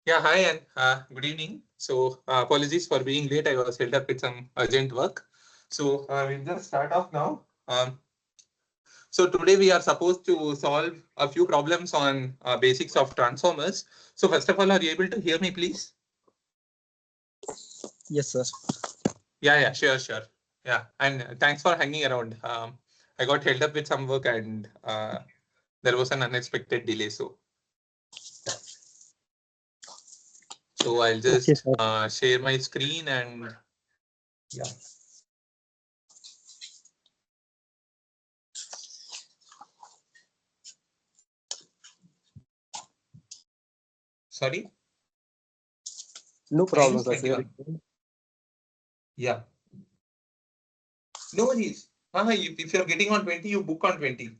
Yeah, hi and good evening. So apologies for being late. I was held up with some urgent work. So we'll just start off now. So today we are supposed to solve a few problems on basics of transformers. So first of all, are you able to hear me, please? Yes, sir. Yeah, sure, sure. Yeah, and thanks for hanging around. I got held up with some work and there was an unexpected delay. So yeah, so I'll Okay, just sir. share my screen and yeah. Sorry, No problem, minus sir. Share 21. it. Yeah. No worries. If you're getting on 20, you book on 20.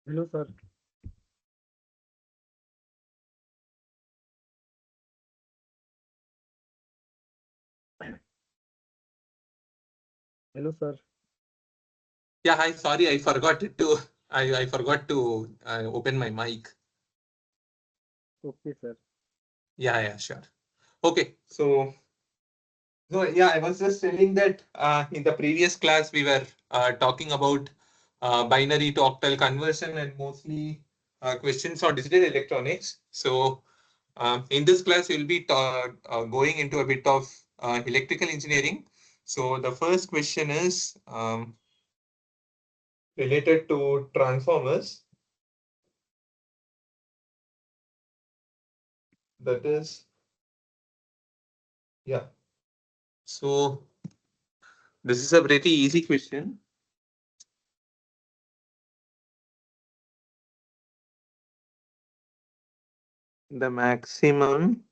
Hello, sir. Hello, sir. Yeah, hi. Sorry, I forgot to open my mic. Okay, sir. Yeah, sure. Okay, so yeah, I was just telling that in the previous class we were talking about binary to octal conversion and mostly questions on digital electronics. So in this class, we'll be going into a bit of electrical engineering. So the first question is related to transformers. That is, yeah. So this is a pretty easy question. The maximum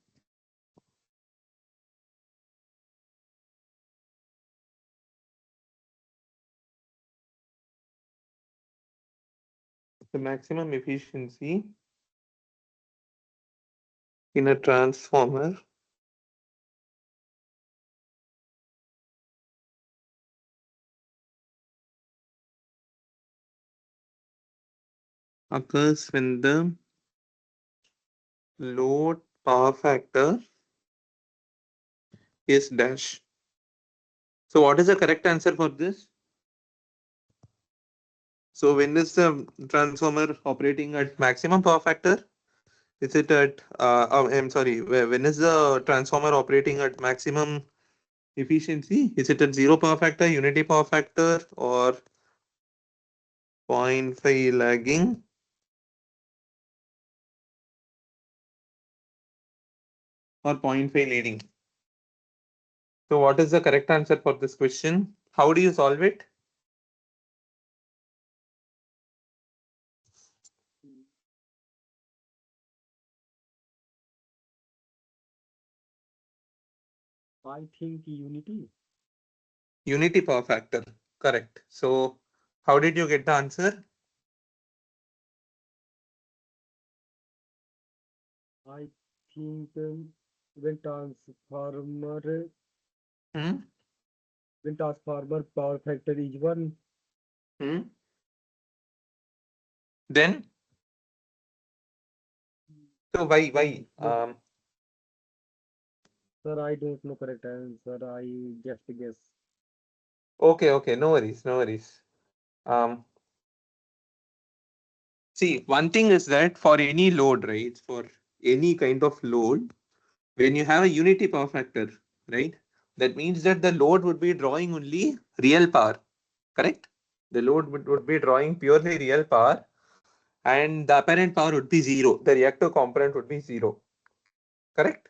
the maximum efficiency in a transformer occurs when the load power factor is dash. So what is the correct answer for this? So when is the transformer operating at maximum power factor? Is it at, I'm sorry, when is the transformer operating at maximum efficiency? Is it at zero power factor, unity power factor, or 0.5 lagging? Or 0.5 leading? So what is the correct answer for this question? How do you solve it? I think unity. Unity power factor. Correct. So how did you get the answer? I think when transformer Hmm? when transformer power factor is one. Hmm? Then, so why? Sir, I don't know correct answer. I just guess. Okay, no worries, no worries. Um, See, one thing is that for any load, right? For any kind of load, when you have a unity power factor, right? That means that the load would be drawing only real power, correct? The load would be drawing purely real power, and the apparent power would be zero. The reactive component would be zero, correct?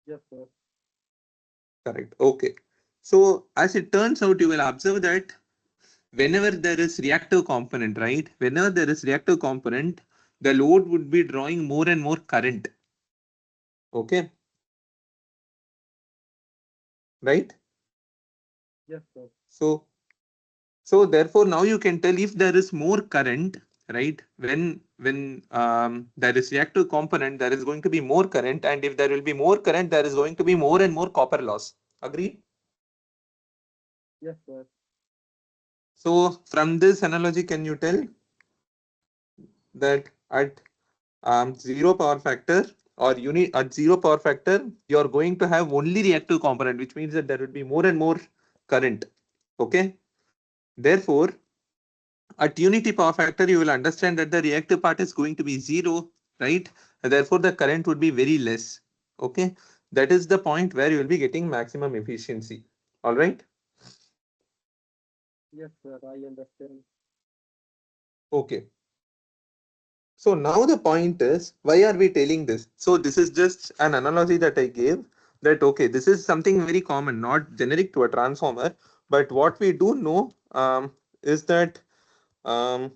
Yes, sir. Correct. Okay. So as it turns out, you will observe that whenever there is reactive component, right? Whenever there is reactive component, the load would be drawing more and more current. Okay, right? Yes, sir. So therefore now you can tell if there is more current, right? When there is reactive component, there is going to be more current, and if there will be more current, there is going to be more and more copper loss. Agree? Yes, sir. So from this analogy, can you tell that at zero power factor or unit at zero power factor, you are going to have only reactive component, which means that there will be more and more current. Okay. Therefore, at unity power factor, you will understand that the reactive part is going to be zero, right? And therefore, the current would be very less. Okay. That is the point where you will be getting maximum efficiency. All right. Yes, sir. I understand. Okay. So now the point is, why are we telling this? So this is just an analogy that I gave that, okay, this is something very common, not generic to a transformer. But what we do know is that, um,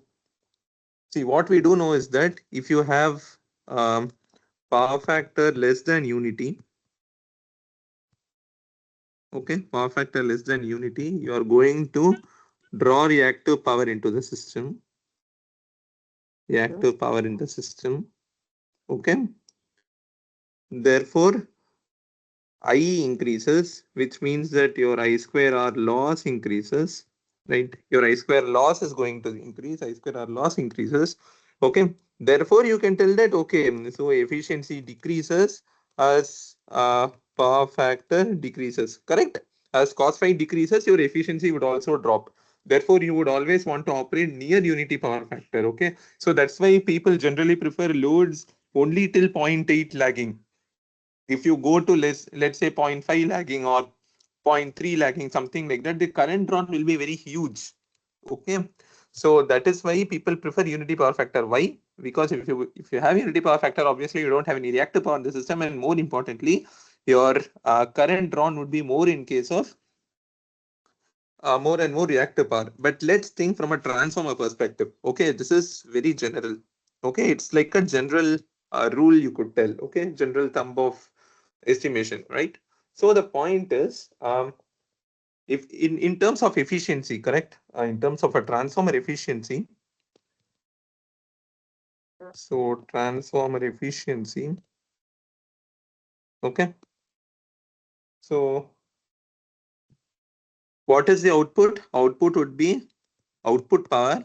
see, what we do know is that if you have um, power factor less than unity, okay, power factor less than unity, you are going to draw reactive power into the system, reactive power in the system, okay. Therefore, I increases, which means that your I square R loss increases, right? Your I square loss is going to increase, I square R loss increases. Okay. Therefore, you can tell that, okay, so efficiency decreases as power factor decreases, correct? As cos phi decreases, your efficiency would also drop. Therefore, you would always want to operate near unity power factor. Okay. So that's why people generally prefer loads only till 0.8 lagging. If you go to let's say 0.5 lagging or 0.3 lagging, something like that, the current drawn will be very huge. Okay. So that is why people prefer unity power factor. Why? Because if you have unity power factor, obviously you don't have any reactive power in the system, and more importantly, your current drawn would be more in case of more and more reactive power. But let's think from a transformer perspective. Okay, this is very general. Okay, it's like a general rule you could tell. Okay, general thumb of estimation, right? So the point is, if in terms of efficiency, correct? In terms of a transformer efficiency, So transformer efficiency. Okay. So what is the output? Output would be output power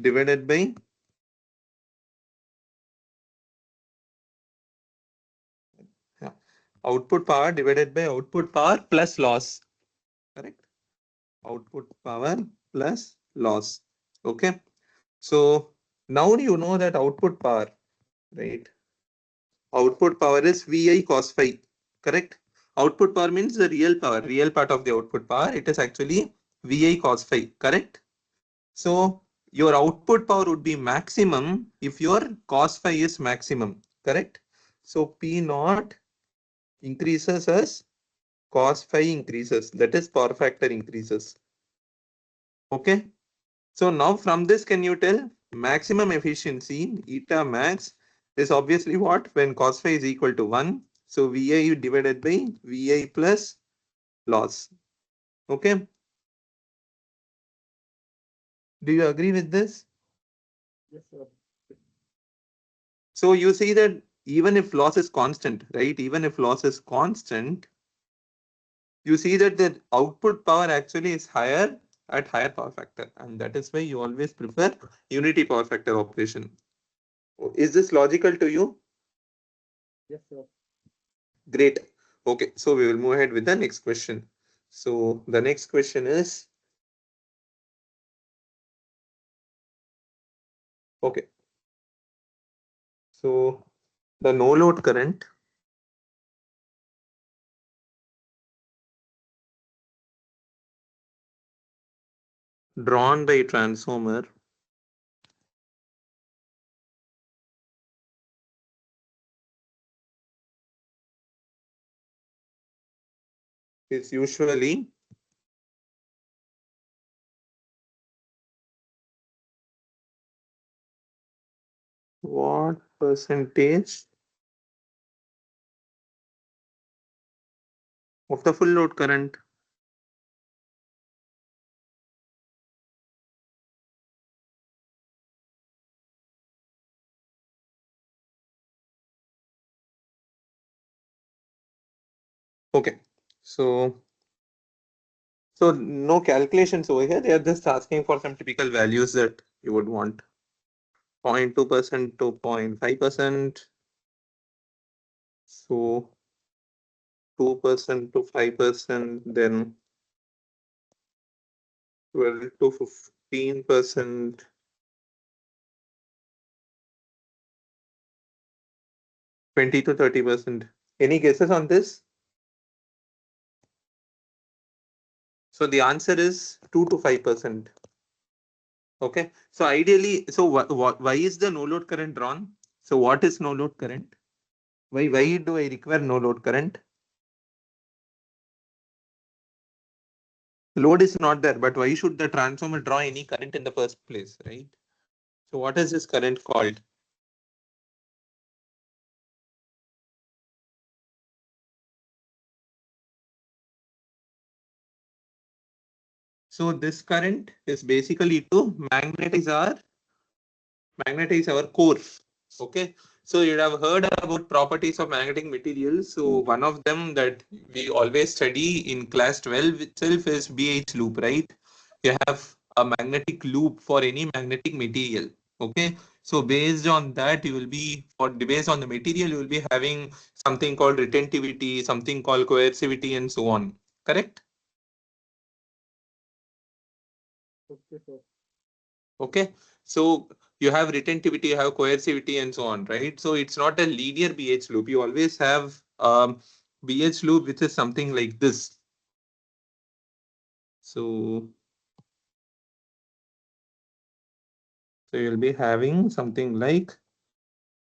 divided by output power divided by output power plus loss. Correct? Output power plus loss. Okay. So now you know that output power, right? Output power is VI cos phi. Correct? Output power means the real power, real part of the output power. It is actually VI cos phi. Correct? So your output power would be maximum if your cos phi is maximum. Correct? So P naught increases as cos phi increases. That is power factor increases. Okay. So now from this, can you tell maximum efficiency eta max is obviously what when cos phi is equal to 1. So VI divided by VI plus loss. Okay. Do you agree with this? Yes, sir. So you see that even if loss is constant, right? Even if loss is constant, you see that the output power actually is higher at higher power factor. And that is why you always prefer unity power factor operation. Is this logical to you? Yes, sir. Great. Okay, so we will move ahead with the next question. So the next question is, okay. So the no load current drawn by transformer is usually what percentage of the full load current? Okay, so no calculations over here. They are just asking for some typical values that you would want. 0.2% to 0.5%. So 2% to 5%, then 12 to 15%. 20 to 30%. Any guesses on this? So the answer is 2 to 5%. Okay. So ideally, so why is the no load current drawn? So what is no load current? Why do I require no load current? Load is not there, but why should the transformer draw any current in the first place, right? So what is this current called? So this current is basically to magnetize our core. Okay. So you'd have heard about properties of magnetic materials. So one of them that we always study in class 12 itself is BH loop, right? You have a magnetic loop for any magnetic material. Okay. So based on that, you will be, or based on the material, you will be having something called retentivity, something called coercivity, and so on. Correct? Okay, sir. Okay. So you have retentivity, you have coercivity, and so on, right? So it's not a linear BH loop. You always have BH loop, which is something like this. So you'll be having something like,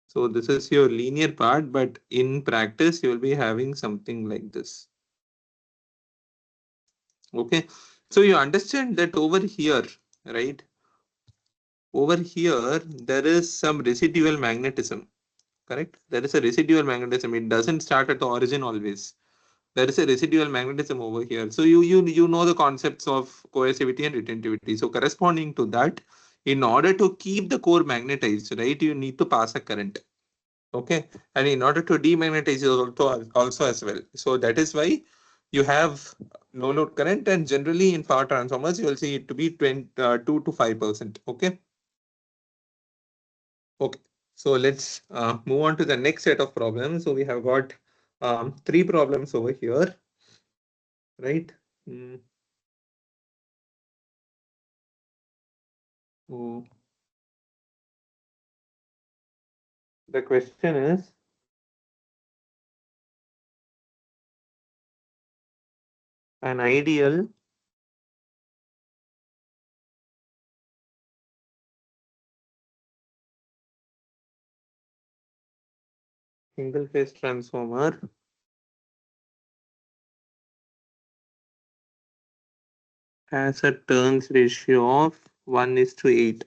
so this is your linear part, but in practice, you will be having something like this. Okay. So you understand that over here, right? Over here, there is some residual magnetism. Correct? There is a residual magnetism. It doesn't start at the origin always. There is a residual magnetism over here. So you know the concepts of coercivity and retentivity. So corresponding to that, in order to keep the core magnetized, right, you need to pass a current. Okay, and in order to demagnetize it also as well. So that is why you have no load current, and generally in power transformers you will see it to be 2 to 5%. Okay. Okay. So let's move on to the next set of problems. So we have got three problems over here, right? Mm. So the question is, an ideal single phase transformer has a turns ratio of 1:8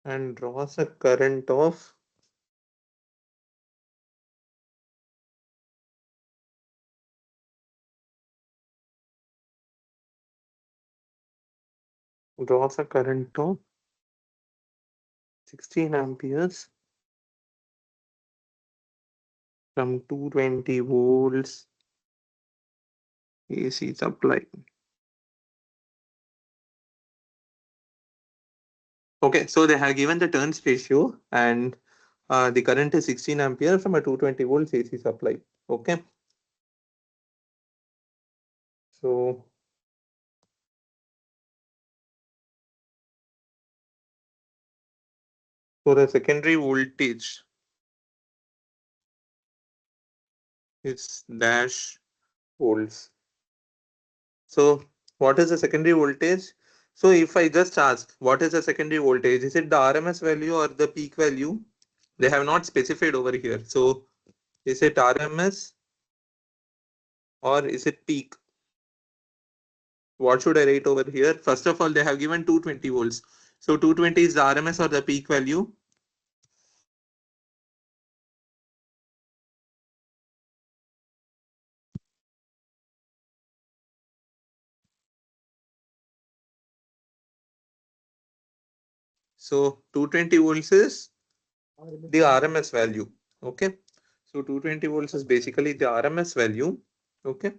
and draws a current of 16 amperes from 220 volts AC supply. Okay, so they have given the turns ratio and the current is 16 ampere from a 220 volts AC supply. Okay. So the secondary voltage is dash volts. So what is the secondary voltage? So if I just ask, what is the secondary voltage? Is it the RMS value or the peak value? They have not specified over here. So is it RMS or is it peak? What should I write over here? First of all, they have given 220 volts. So 220 is the RMS or the peak value? So 220 volts is the RMS value. Okay. So 220 volts is basically the RMS value. Okay.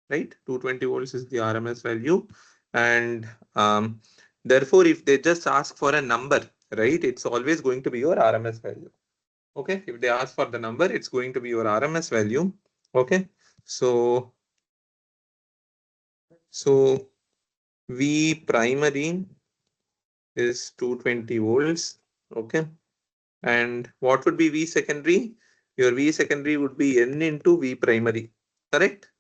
Right. 220 volts is the RMS value. And therefore, if they just ask for a number, right, it's always going to be your RMS value. Okay. If they ask for the number, it's going to be your RMS value. Okay. So V primary is 220 volts. Okay. And what would be V secondary? Your V secondary would be N into V primary. Correct?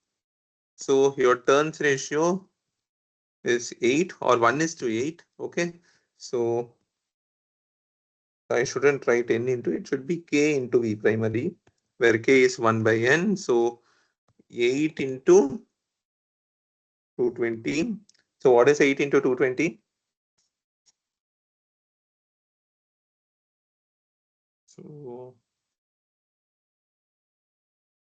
So your turns ratio is 8 or 1:8. Okay. So I shouldn't write N into it. Should be K into V primary, where K is 1 by N. So 8 into 220. So what is 8 into 220? So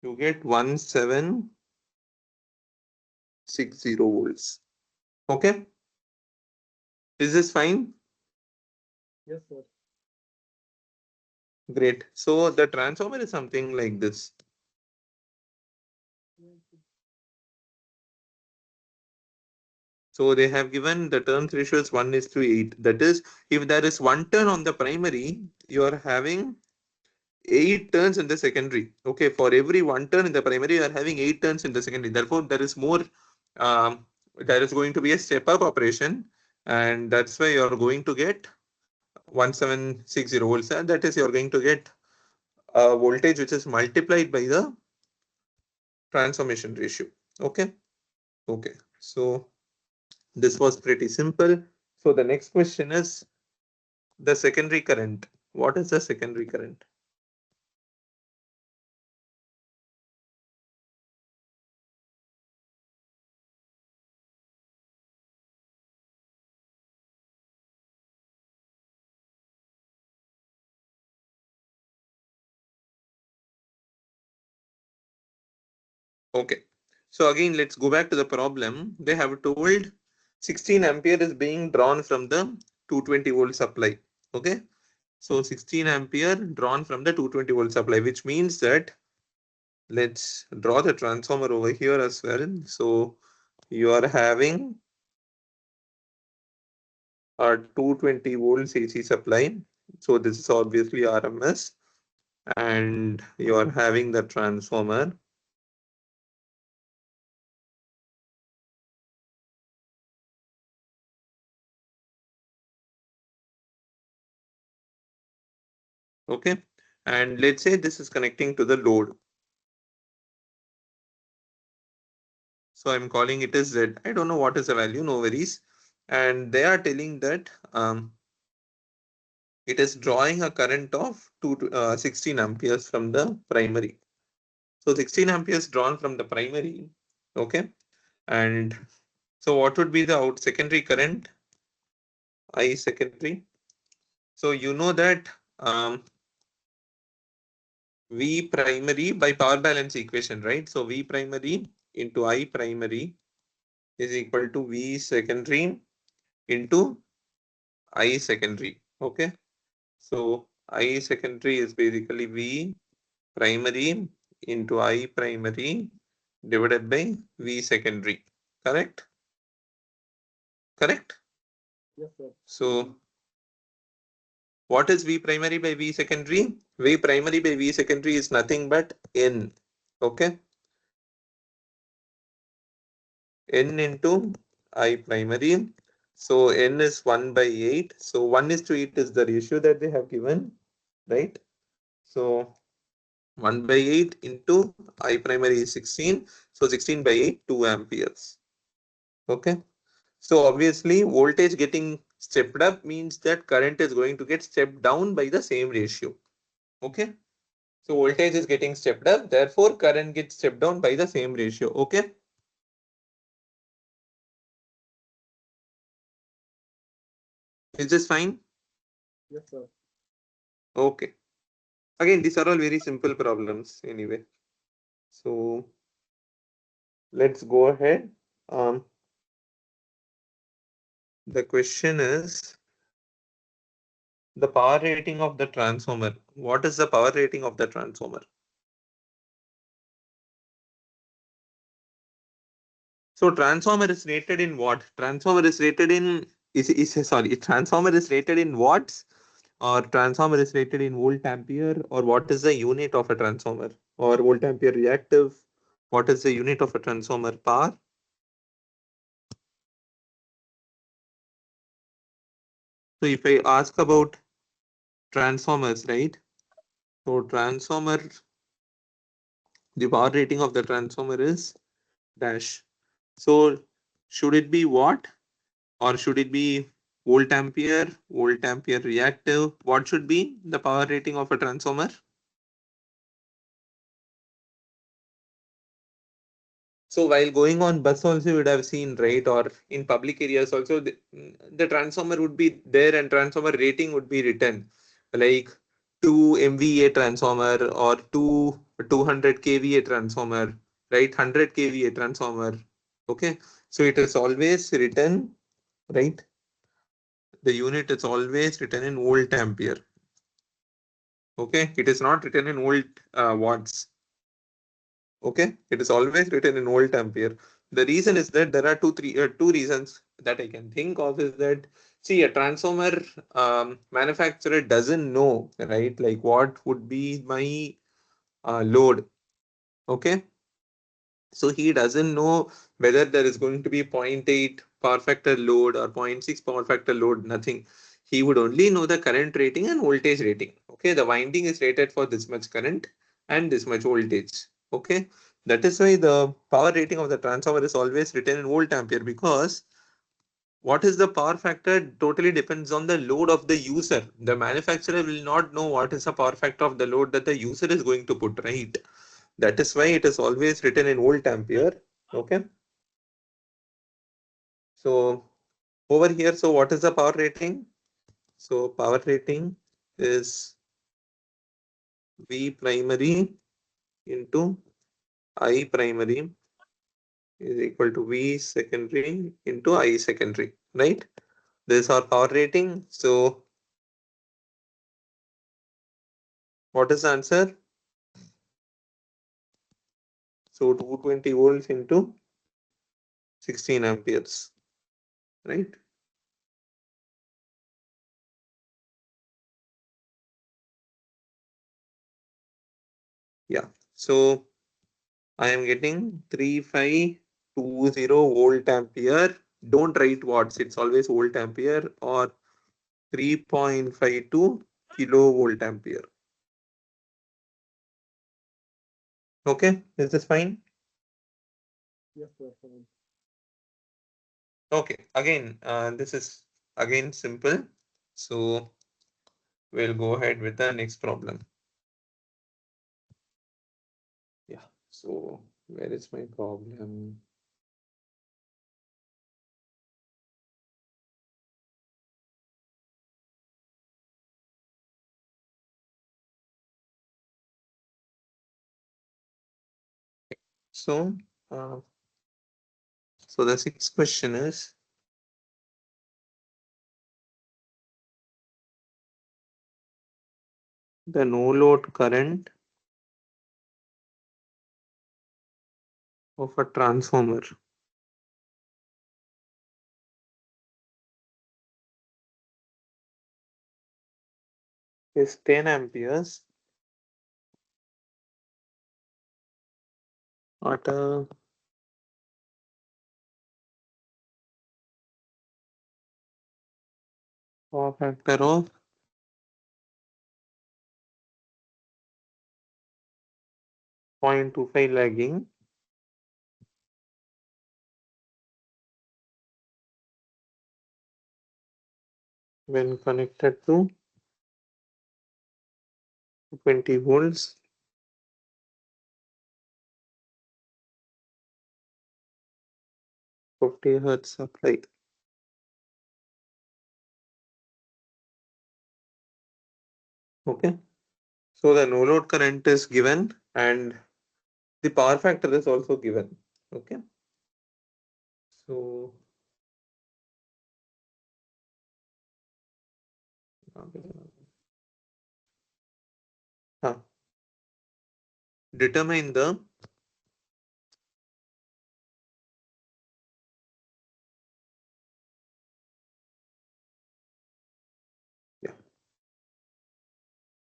you get 1760 volts. Okay. Is this fine? Yes, sir. Great. So the transformer is something like this. So they have given the turns ratio is 1:8. That is, if there is one turn on the primary, you are having 8 turns in the secondary. Okay, for every one turn in the primary, you are having 8 turns in the secondary. Therefore, there is more, there is going to be a step up operation, and that's why you are going to get 1760 volts. And that is, you are going to get a voltage which is multiplied by the transformation ratio. Okay. Okay. So this was pretty simple. So the next question is the secondary current. What is the secondary current? Okay. So again, let's go back to the problem. They have told 16 ampere is being drawn from the 220 volt supply. Okay. So 16 ampere drawn from the 220 volt supply, which means that let's draw the transformer over here as well. So you are having a 220 volts AC supply. So this is obviously RMS, and you are having the transformer. Okay. And let's say this is connecting to the load. So I'm calling it as Z. I don't know what is the value, no worries. And they are telling that it is drawing a current of 16 amperes from the primary. So 16 amperes drawn from the primary. Okay. And so what would be the out secondary current? I secondary. So you know that V primary by power balance equation, right? So V primary into I primary is equal to V secondary into I secondary. Okay. So I secondary is basically V primary into I primary divided by V secondary. Correct? Correct? Yes, sir. So what is V primary by V secondary? V primary by V secondary is nothing but N. Okay. N into I primary. So N is 1 by 8. So 1 is to 8 is the ratio that they have given, right? So 1 by 8 into I primary is 16. So 16 by 8, 2 amperes. Okay. So obviously voltage getting stepped up means that current is going to get stepped down by the same ratio. Okay. So voltage is getting stepped up, therefore current gets stepped down by the same ratio. Okay. Is this fine? Yes, sir. Okay. Again, these are all very simple problems anyway. So let's go ahead. The question is the power rating of the transformer. What is the power rating of the transformer? So transformer is rated in what? Transformer is rated in transformer is rated in watts, or transformer is rated in volt ampere, or what is the unit of a transformer, or volt ampere reactive? What is the unit of a transformer power? So if I ask about transformers, right? So transformer, the power rating of the transformer is dash. So should it be watt, or should it be volt ampere reactive? What should be the power rating of a transformer? So while going on bus also you would have seen, right, or in public areas also, the transformer would be there and transformer rating would be written like 2 MVA transformer or 200 kVA transformer, right, 100 kVA transformer. Okay, so it is always written, right, the unit is always written in volt ampere. Okay, it is not written in volt watts. Okay, it is always written in volt ampere. The reason is that there are two reasons that I can think of is that, see, a transformer manufacturer doesn't know, right, like what would be my load. Okay, so he doesn't know whether there is going to be 0.8 power factor load or 0.6 power factor load, nothing. He would only know the current rating and voltage rating. Okay, the winding is rated for this much current and this much voltage. Okay, that is why the power rating of the transformer is always written in volt ampere, because what is the power factor totally depends on the load of the user. The manufacturer will not know what is the power factor of the load that the user is going to put, right? That is why it is always written in volt ampere. Okay. So over here, so what is the power rating? So power rating is V primary into I primary is equal to V secondary into I secondary, right? This is our power rating. So what is the answer? So 220 volts into 16 amperes, right? Yeah. So I am getting 3520 volt ampere. Don't write watts. It's always volt ampere or 3.52 kilovolt ampere. Okay, is this fine? Yes, sir. Fine. Okay, again, this is again simple. So we'll go ahead with the next problem. Yeah, so where is my problem? So, so the sixth question is, the no load current of a transformer is 10 amperes at a power factor of 0.25 lagging. When connected to 20 volts, 50 hertz supply. Okay, so the no load current is given and the power factor is also given. Okay, so determine the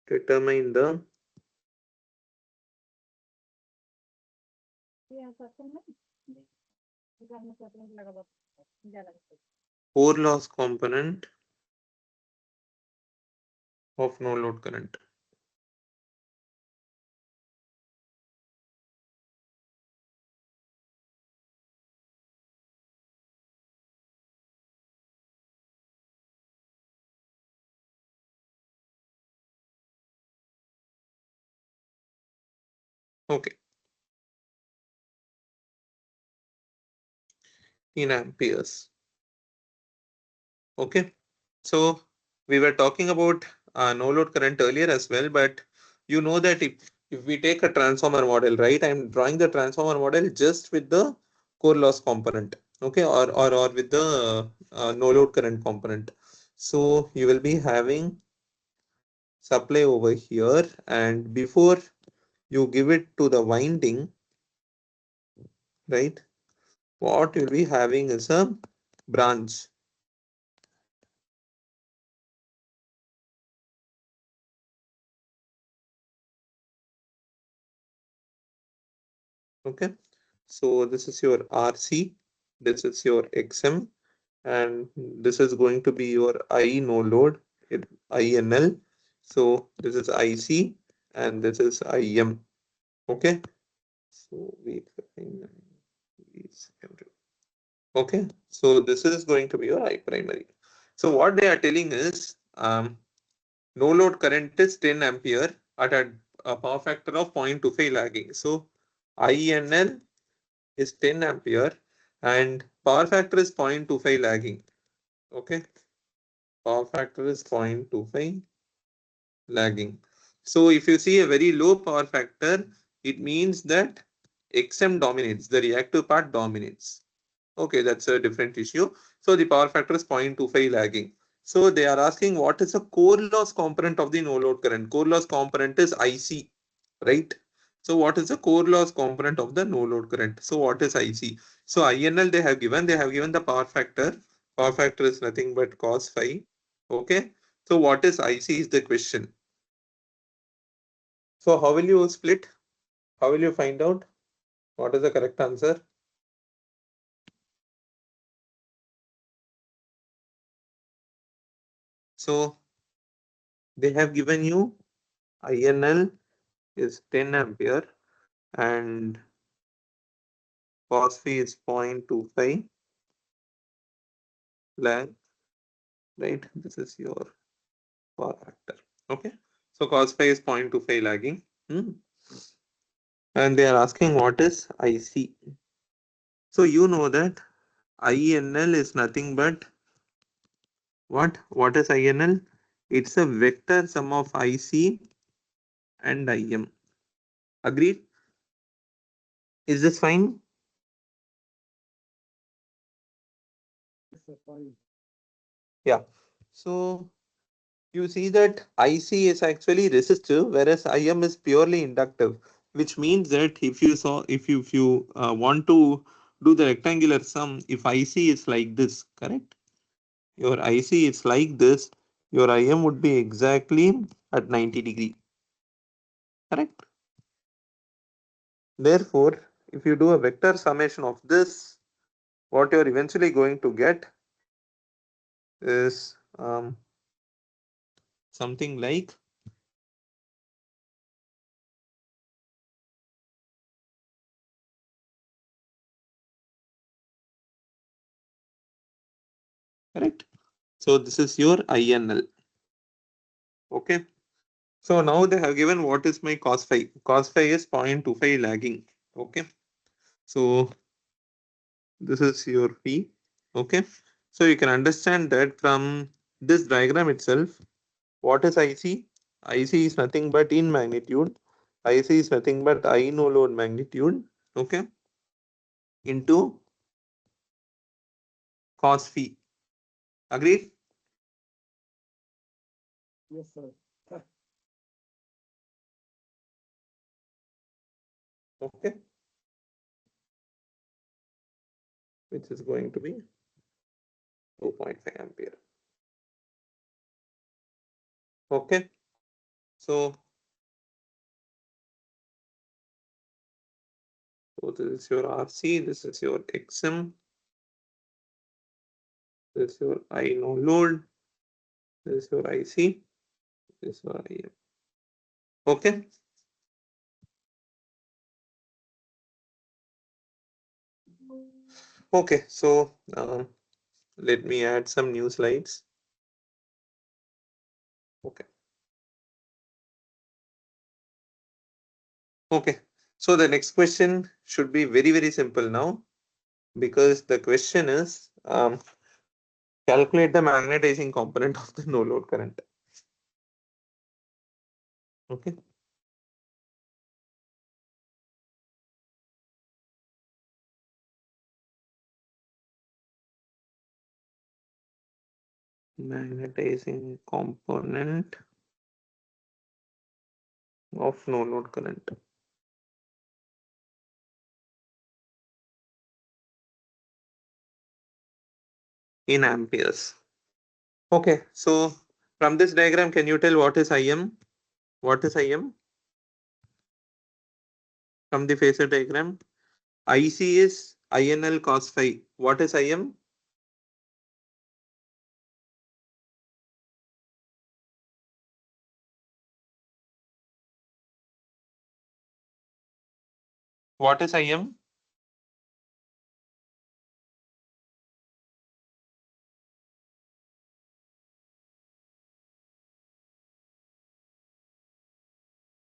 determine the core loss component of no load current. Okay, in amperes. Okay, so we were talking about no load current earlier as well, but you know that if we take a transformer model, right? I'm drawing the transformer model just with the core loss component, okay, or with the no load current component. So you will be having supply over here, and before you give it to the winding, right? What you'll be having is a branch. Okay, so this is your RC, this is your XM, and this is going to be your I no load, INL. So this is IC and this is IM. Okay, so wait, okay, so this is going to be your I primary. So what they are telling is no load current is 10 ampere at a power factor of 0.25 lagging. So INL is 10 ampere and power factor is 0.25 lagging. Okay, power factor is 0.25 lagging. So if you see a very low power factor, it means that XM dominates, the reactive part dominates. Okay, that's a different issue. So the power factor is 0.25 lagging. So they are asking what is the core loss component of the no load current? Core loss component is IC, right? So what is the core loss component of the no load current? So what is IC? So INL they have given the power factor. Power factor is nothing but cos phi. Okay. So what is IC is the question. So how will you split? How will you find out? What is the correct answer? So they have given you INL is 10 ampere and cos phi is 0.25 lag, right? This is your power factor. Okay. So cos phi is 0.25 lagging. And they are asking what is IC. So you know that INL is nothing but what? What is INL? It's a vector sum of IC and IM. Agreed? Is this fine? Yes, sir, fine. Yeah. So you see that IC is actually resistive, whereas IM is purely inductive, which means that if you want to do the rectangular sum, if IC is like this, correct? Your IC is like this, your IM would be exactly at 90 degree, correct? Therefore, if you do a vector summation of this, what you're eventually going to get is something like correct. So this is your INL. Okay. So now they have given what is my cos phi. Cos phi is 0.25 lagging. Okay. So this is your P. Okay. So you can understand that from this diagram itself, what is IC? IC is nothing but in magnitude. IC is nothing but I no load magnitude. Okay. Into cos phi. Agreed? Yes, sir. Okay. Which is going to be 2.5 ampere. Okay. So this is your RC, this is your XM, this is your I no load, this is your IC, this is your IM. Okay. Okay. So let me add some new slides. Okay. Okay. So the next question should be very, very simple now because the question is calculate the magnetizing component of the no load current. Okay. Magnetizing component of no load current in amperes. Okay, so from this diagram, can you tell what is IM? What is IM? From the phasor diagram, IC is INL cos phi. What is IM? What is IM?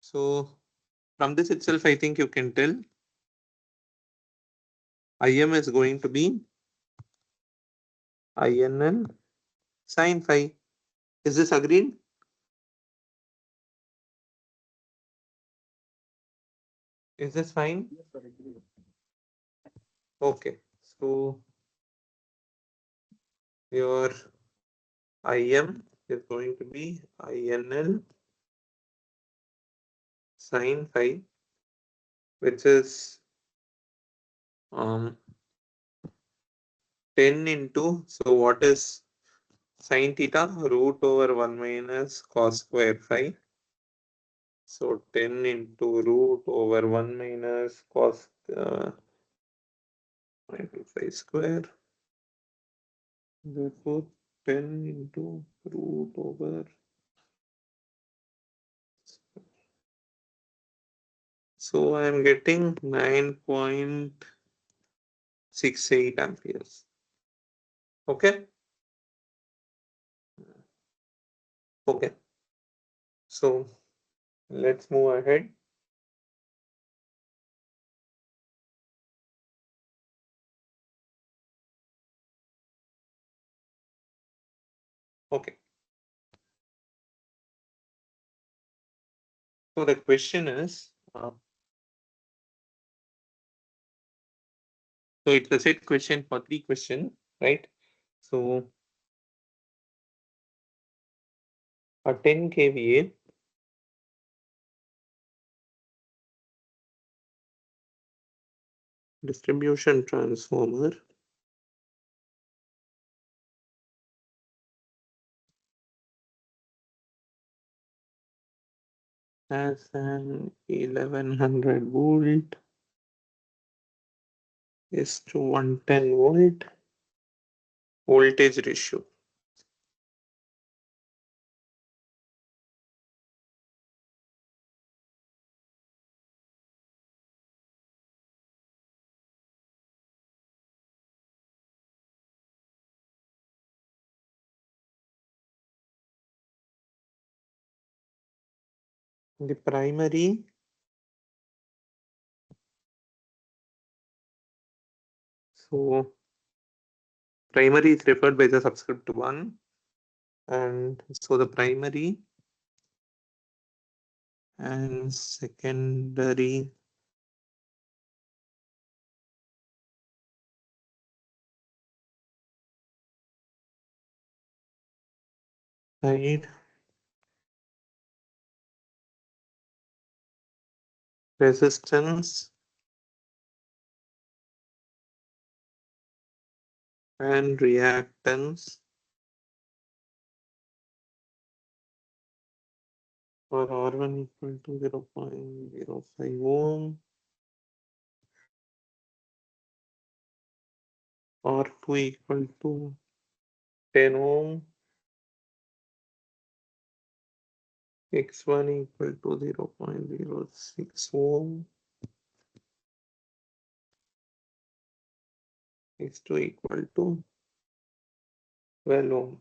So from this itself, I think you can tell IM is going to be INL sin phi. Is this agreed? Is this fine? Yes, sir. Agree. Okay. So your IM is going to be INL sine phi, which is 10 into, so what is sine theta? Root over 1 minus cos square phi. So 10 into root over 1 minus cos phi square. Therefore, 10 into root over. So I am getting 9.68 amperes. Okay. Okay. So let's move ahead. Okay. So the question is, so it's a set question for 3 question, right? So a 10 kVA distribution transformer has an 1100 volt is to 110 volt voltage ratio. The primary so primary is referred by the subscript 1, and so the primary and secondary side resistance and reactance for R1 equal to 0.05 ohm, R2 equal to 10 ohm, X1 equal to 0.06 ohm, X2 equal to 12 ohm.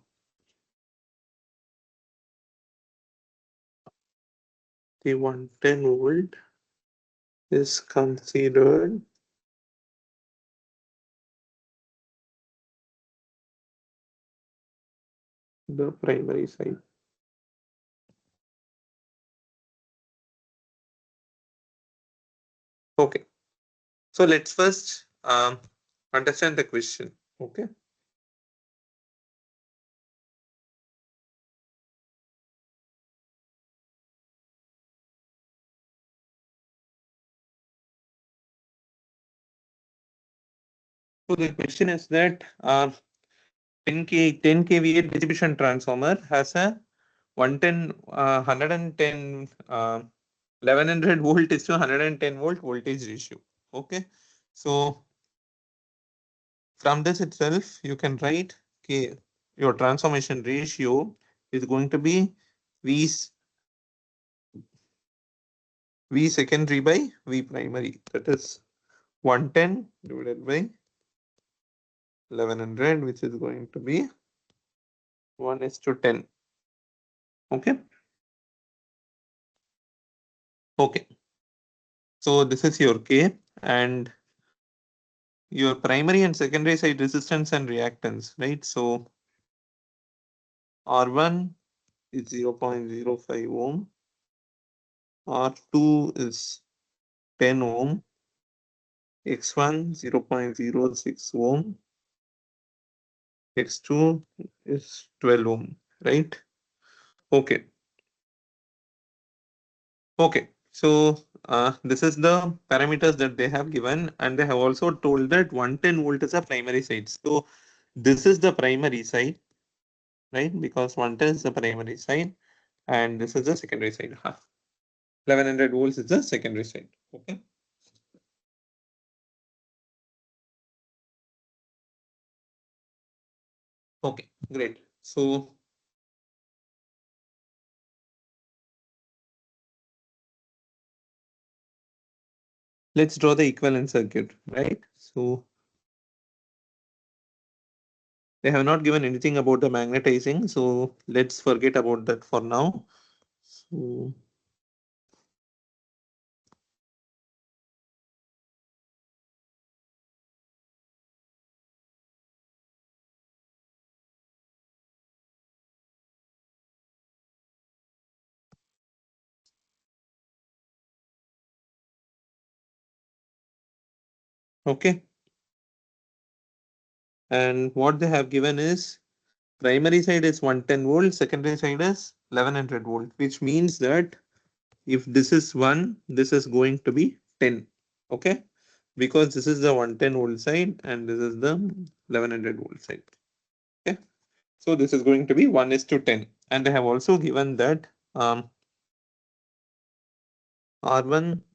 The 110 volt is considered the primary side. Okay, so let's first understand the question. Okay. So the question is that 10 kVA distribution transformer has a 110 110 1100 volt is to 110 volt voltage ratio. Okay, so from this itself you can write K, your transformation ratio is going to be V V secondary by V primary, that is 110 divided by 1100, which is going to be 1:10. Okay. Okay. So this is your K, and your primary and secondary side resistance and reactance, right? So R1 is 0.05 ohm, R2 is 10 ohm, X1 0.06 ohm, X2 is 12 ohm, right? Okay. Okay. So this is the parameters that they have given, and they have also told that 110 volt is a primary side. So this is the primary side, right? Because 110 is the primary side, and this is the secondary side. 1100 volts is the secondary side. Okay. Okay, great. So let's draw the equivalent circuit, right? So they have not given anything about the magnetizing, so let's forget about that for now. So okay. And what they have given is primary side is 110 volt, secondary side is 1100 volt, which means that if this is 1, this is going to be 10. Okay. Because this is the 110 volt side and this is the 1100 volt side. Okay. So this is going to be 1:10. And they have also given that R1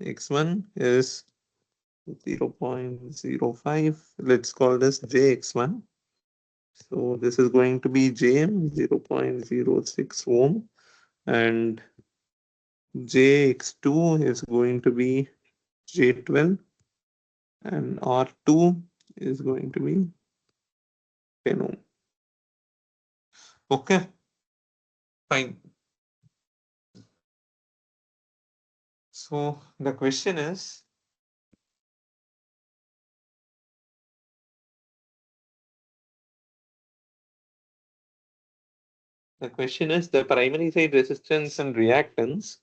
X1 is 0.05. Let's call this JX1. So this is going to be JM 0.06 ohm, and JX2 is going to be J12, and R2 is going to be 10 ohm. Okay, fine. So the question is, the primary side resistance and reactance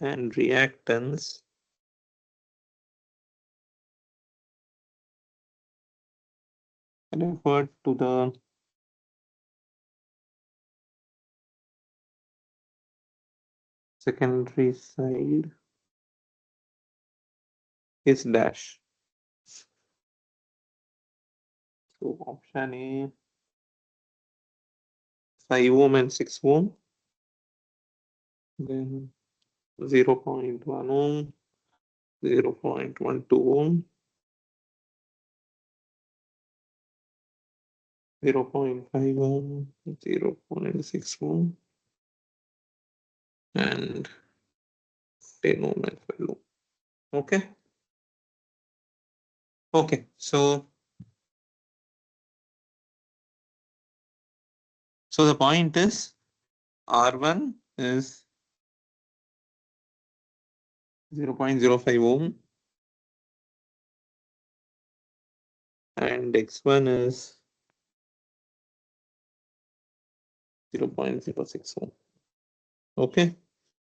and reactance referred to the secondary side is dash. So option A, 5 ohm and 6 ohm, then 0.1 ohm, 0.12 ohm, 0.5 ohm, 0.6 ohm, and 10 ohm and 12 ohm. Okay. Okay. So the point is R1 is 0.05 ohm and X1 is 0.06 ohm. Okay.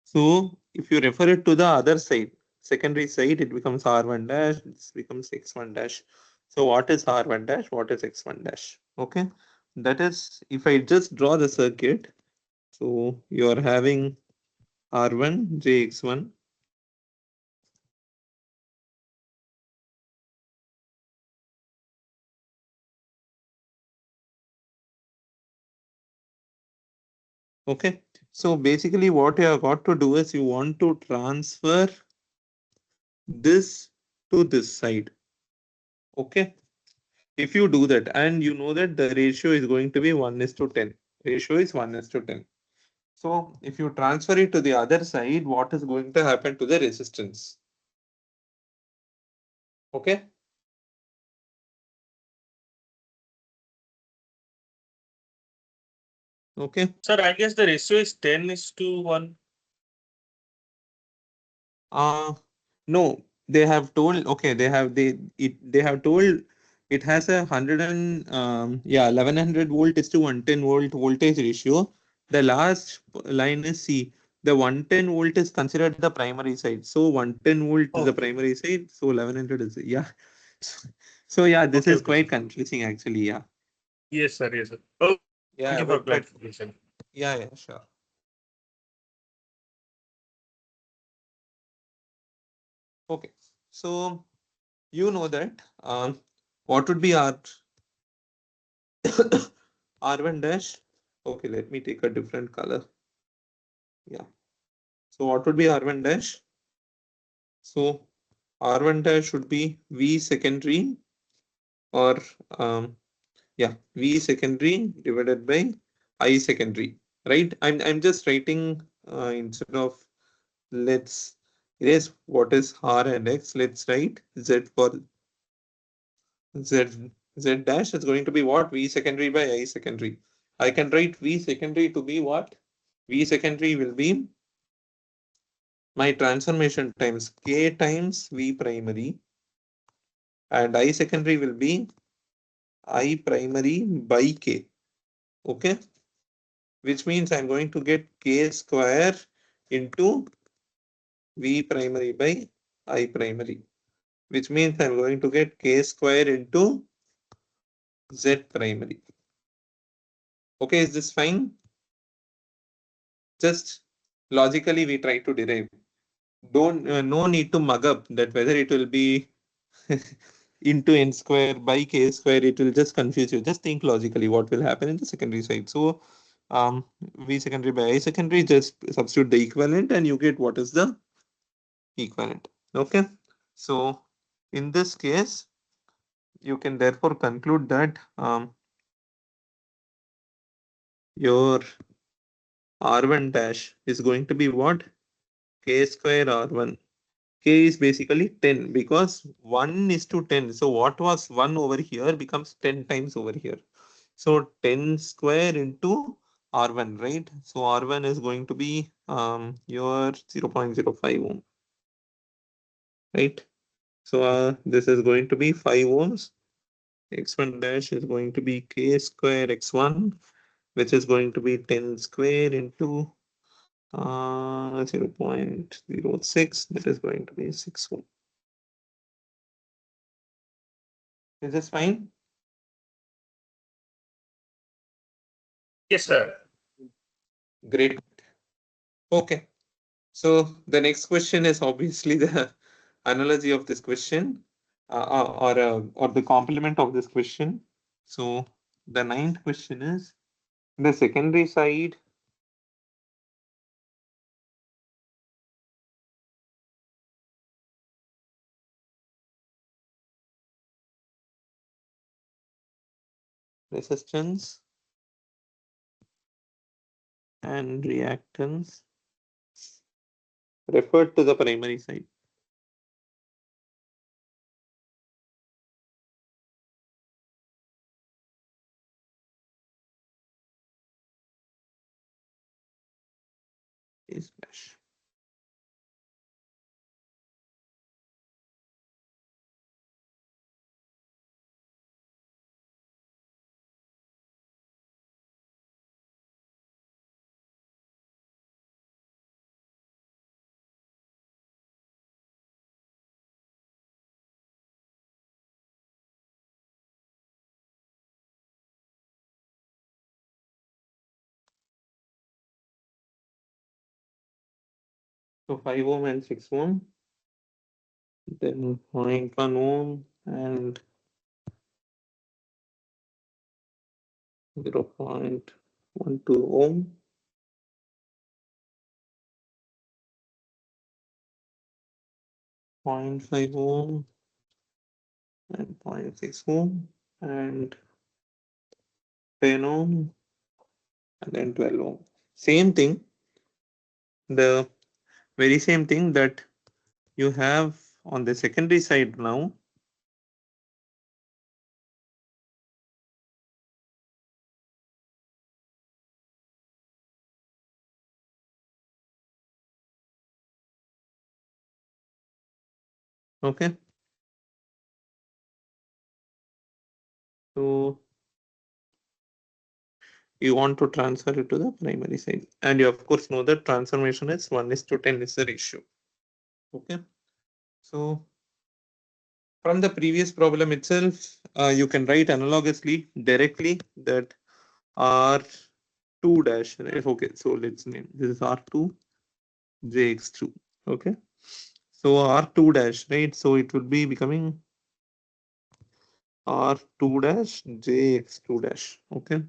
So if you refer it to the other side, secondary side, it becomes R1 dash, this becomes X1 dash. So what is R1 dash? What is X1 dash? Okay. That is, if I just draw the circuit, so you are having R1, JX1. Okay. So basically what you have got to do is you want to transfer this to this side. Okay. If you do that, and you know that the ratio is going to be 1:10. Ratio is 1:10. So if you transfer it to the other side, what is going to happen to the resistance? Okay. Okay. Sir, I guess the ratio is 10:1. No, they have told, okay, they have told it has a 1100 volt is to 110 volt voltage ratio. The last line is C. The 110 volt is considered the primary side. So 110 volt is the Okay. primary side. So 1100 is, yeah. So yeah, this Okay, is okay, quite sir. confusing actually. Yeah. Yes, sir. Yes, sir. Oh, thank Yeah, you for but clarification. yeah, sure. Okay. So you know that what would be our R1 dash? Okay, let me take a different color. Yeah. So what would be R1 dash? So R1 dash should be V secondary or V secondary divided by I secondary, right? I'm just writing instead of let's erase what is R and X. Let's write Z for Z. Z dash is going to be what? V secondary by I secondary. I can write V secondary to be what? V secondary will be my transformation times K times V primary, and I secondary will be I primary by K. Okay, which means I'm going to get K square into V primary by I primary, which means I'm going to get K square into Z primary. Okay, is this fine? Just logically we try to derive. Don't no need to mug up that whether it will be into n square by k square, it will just confuse you. Just think logically what will happen in the secondary side. So v secondary by I secondary, just substitute the equivalent and you get what is the equivalent. Okay, so in this case you can therefore conclude that your r1 dash is going to be what? K square r1. K is basically 10 because 1 is to 10. So what was 1 over here becomes 10 times over here. So 10 square into R1, right? So R1 is going to be your 0.05 ohm, right? So this is going to be 5 ohms. X1 dash is going to be K square X1, which is going to be 10 square into 0.06. That is going to be 6 ohm. Is this fine? Yes, sir. Great. Okay. So the next question is obviously the analogy of this question, or the complement of this question. So the ninth question is the secondary side resistance and reactance referred to the primary side. Is dash. So 5 ohm and 6 ohm, then 0.1 ohm and 0.12 ohm. 0.5 ohm and 0.6 ohm and 10 ohm and then 12 ohm. Same thing, the very same thing that you have on the secondary side now. Okay. So you want to transfer it to the primary side, and you of course know that transformation is 1:10 is the ratio. Okay. So from the previous problem itself, you can write analogously directly that R2 dash, right? Okay, so let's name this is R2 JX2. Okay, so R2 dash, right? So it will be becoming R2 dash JX2 dash. Okay,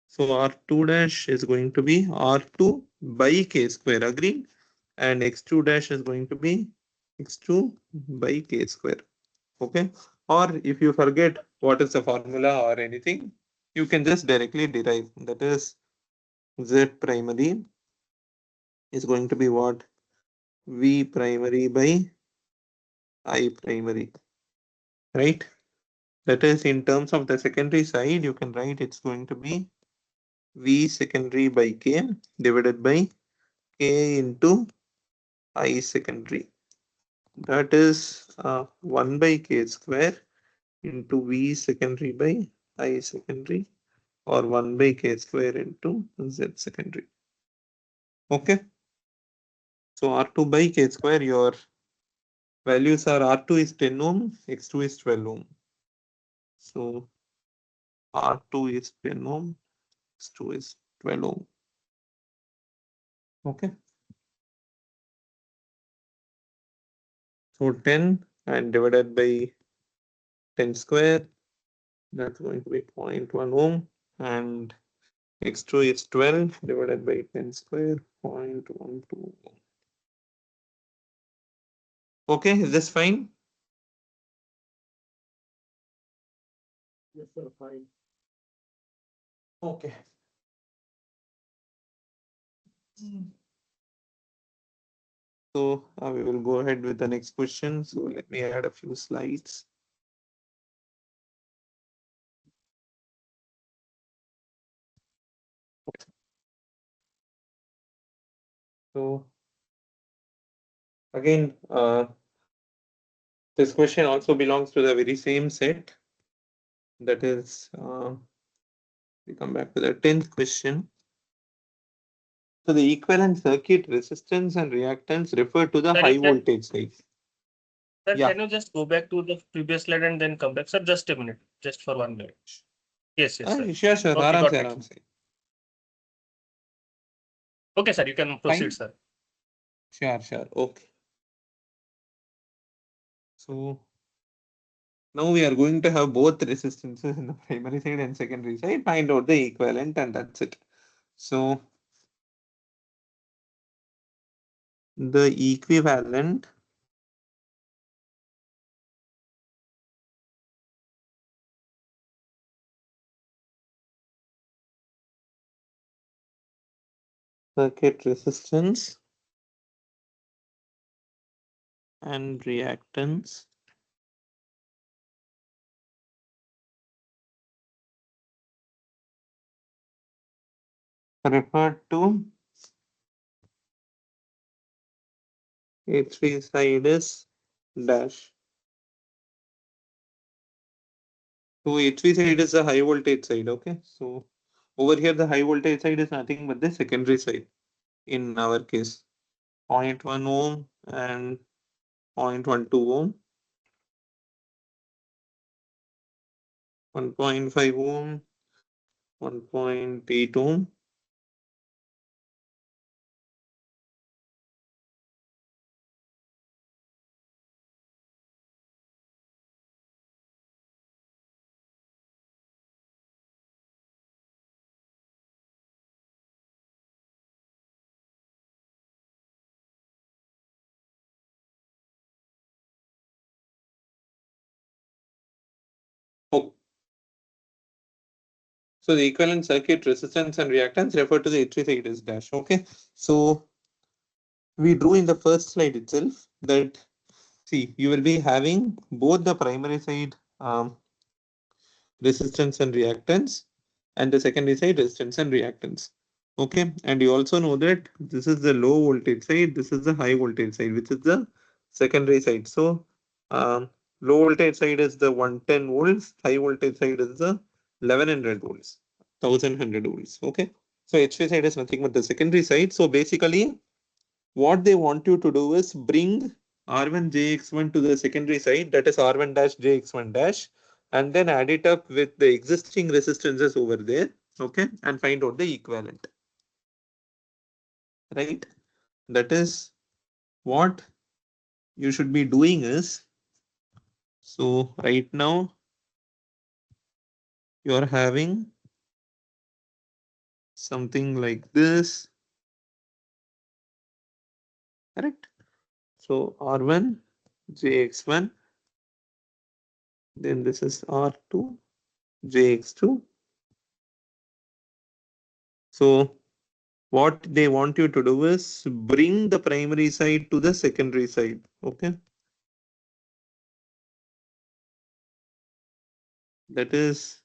so R2 dash is going to be R2 by K square, agree? And X2 dash is going to be X2 by K square. Okay, or if you forget what is the formula or anything, you can just directly derive, that is Z primary is going to be what? V primary by I primary, right? That is in terms of the secondary side, you can write it's going to be V secondary by K divided by K into I secondary. That is 1 by K square into V secondary by I secondary, or 1 by K square into Z secondary. Okay. So R2 by K square, your values are R2 is 10 ohm, X2 is 12 ohm. So R2 is 10 ohm, X2 is 12 ohm. Okay. So 10 and divided by 10 square, that's going to be 0.1 ohm, and X2 is 12 divided by 10 square, 0.12 ohm. Okay, is this fine? Yes, sir, fine. Okay. So we will go ahead with the next question. So let me add a few slides. So again, this question also belongs to the very same set. That is, we come back to the 10th question. So the equivalent circuit resistance and reactance refer to the high voltage side. Sir, Yeah. can you just go back to the previous slide and then come back? Sir, just a minute, just for 1 minute. Yes, sir. Sure, sure. Okay, Aram got se, it. aram se. Okay, sir, you can proceed, sir. Sure, sure. Okay. So now we are going to have both resistances in the primary side and secondary side. Find out the equivalent and that's it. So the equivalent circuit resistance and reactance referred to H3 side is dash. So H3 side is the high voltage side. Okay. So over here, the high voltage side is nothing but the secondary side in our case. 0.1 ohm and 0.12 ohm. 1.5 ohm, 1.8 ohm. Oh. So the equivalent circuit resistance and reactance refer to the H3 side as dash. Okay. So we drew in the first slide itself that, see, you will be having both the primary side resistance and reactance and the secondary side resistance and reactance. Okay. And you also know that this is the low voltage side, this is the high voltage side, which is the secondary side. So low voltage side is the 110 volts, high voltage side is the 1100 volts, 1100 volts. Okay. So HV side is nothing but the secondary side. So basically, what they want you to do is bring R1 JX1 to the secondary side, that is R1 dash JX1 dash, and then add it up with the existing resistances over there, okay, and find out the equivalent. Right? That is what you should be doing is, so right now you are having something like this, correct? So R1 JX1, then this is R2 JX2. So what they want you to do is bring the primary side to the secondary side. Okay. That is,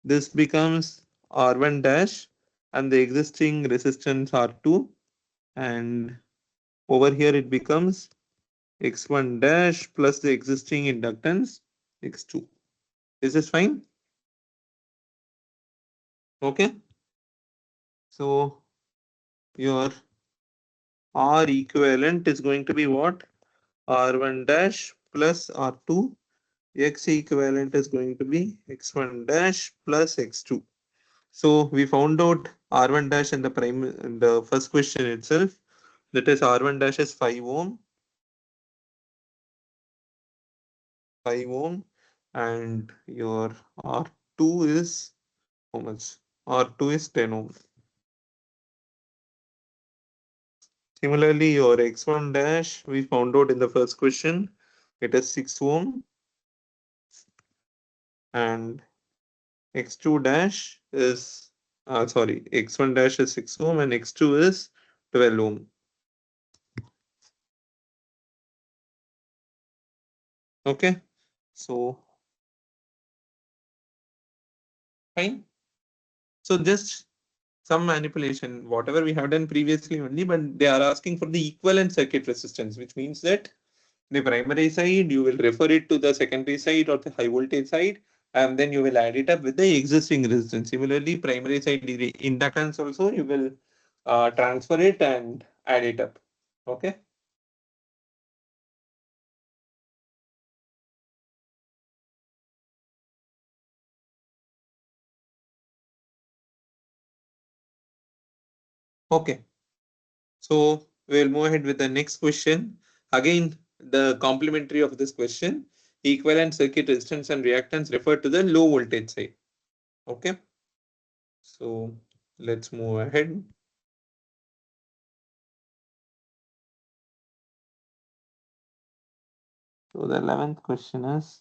this becomes R1 dash and the existing resistance R2, and over here it becomes X1 dash plus the existing inductance X2. Is this fine? Okay. So your R equivalent is going to be what? R1 dash plus R2. X equivalent is going to be X1 dash plus X2. So we found out R1 dash in the first question itself. That is R1 dash is 5 ohm, 5 ohm, and your R2 is how much? R2 is 10 ohm. Similarly, your X1 dash we found out in the first question. It is 6 ohm, and X2 dash is sorry, X1 dash is 6 ohm and X2 is 12 ohm. Okay, so fine. So just some manipulation, whatever we have done previously only, but they are asking for the equivalent circuit resistance, which means that the primary side, you will refer it to the secondary side or the high voltage side, and then you will add it up with the existing resistance. Similarly, primary side inductance also, you will transfer it and add it up. Okay. Okay. So we'll move ahead with the next question. Again, the complementary of this question, equivalent circuit resistance and reactance refer to the low voltage side. Okay. So let's move ahead. So the 11th question is,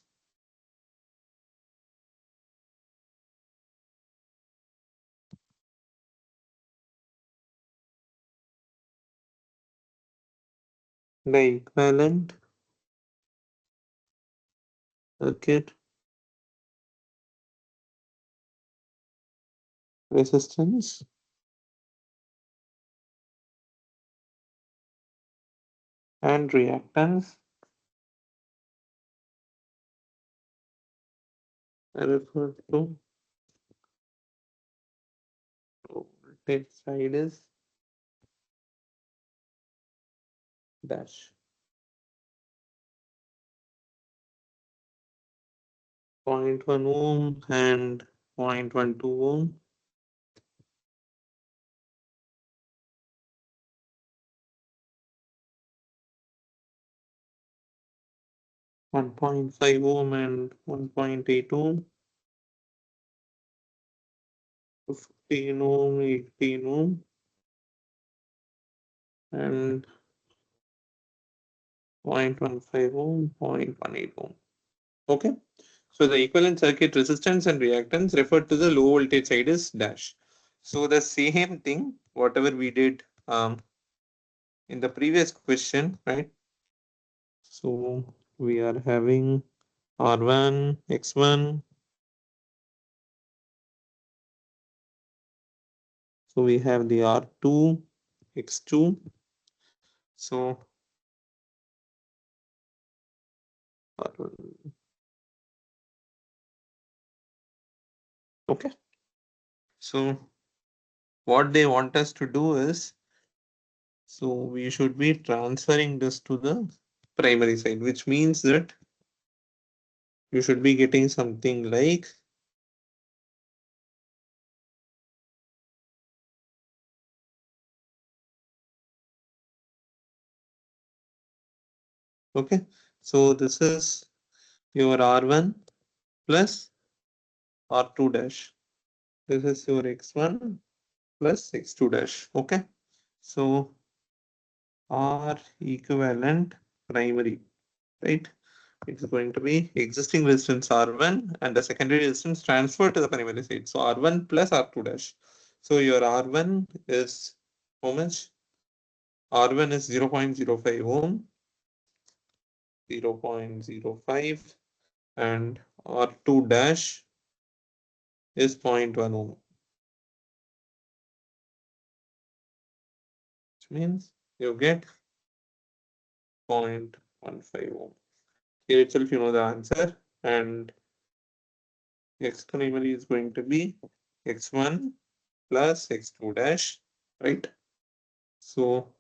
the equivalent circuit resistance and reactance refer to voltage side is dash 0.1 ohm and 0.12 ohm. One 1.5 ohm and 1.8 ohm, 15 ohm, 18 ohm, and 0.15 ohm, 0.18 ohm. Okay. So the equivalent circuit resistance and reactance referred to the low voltage side is dash. So the same thing, whatever we did in the previous question, right? So we are having R1, X1. So we have the R2, X2. So R1. Okay. So what they want us to do is, so we should be transferring this to the primary side, which means that you should be getting something like okay. So this is your R1 plus R2 dash. This is your X1 plus X2 dash. Okay. So R equivalent primary, right? It's going to be existing resistance R1 and the secondary resistance transferred to the primary side. So R1 plus R2 dash. So your R1 is how much? R1 is 0.05 ohm, 0.05, and R2 dash is 0.1 ohm, which means you get 0.15 ohm. Here itself you know the answer, and X primary is going to be X1 plus X2 dash, right? So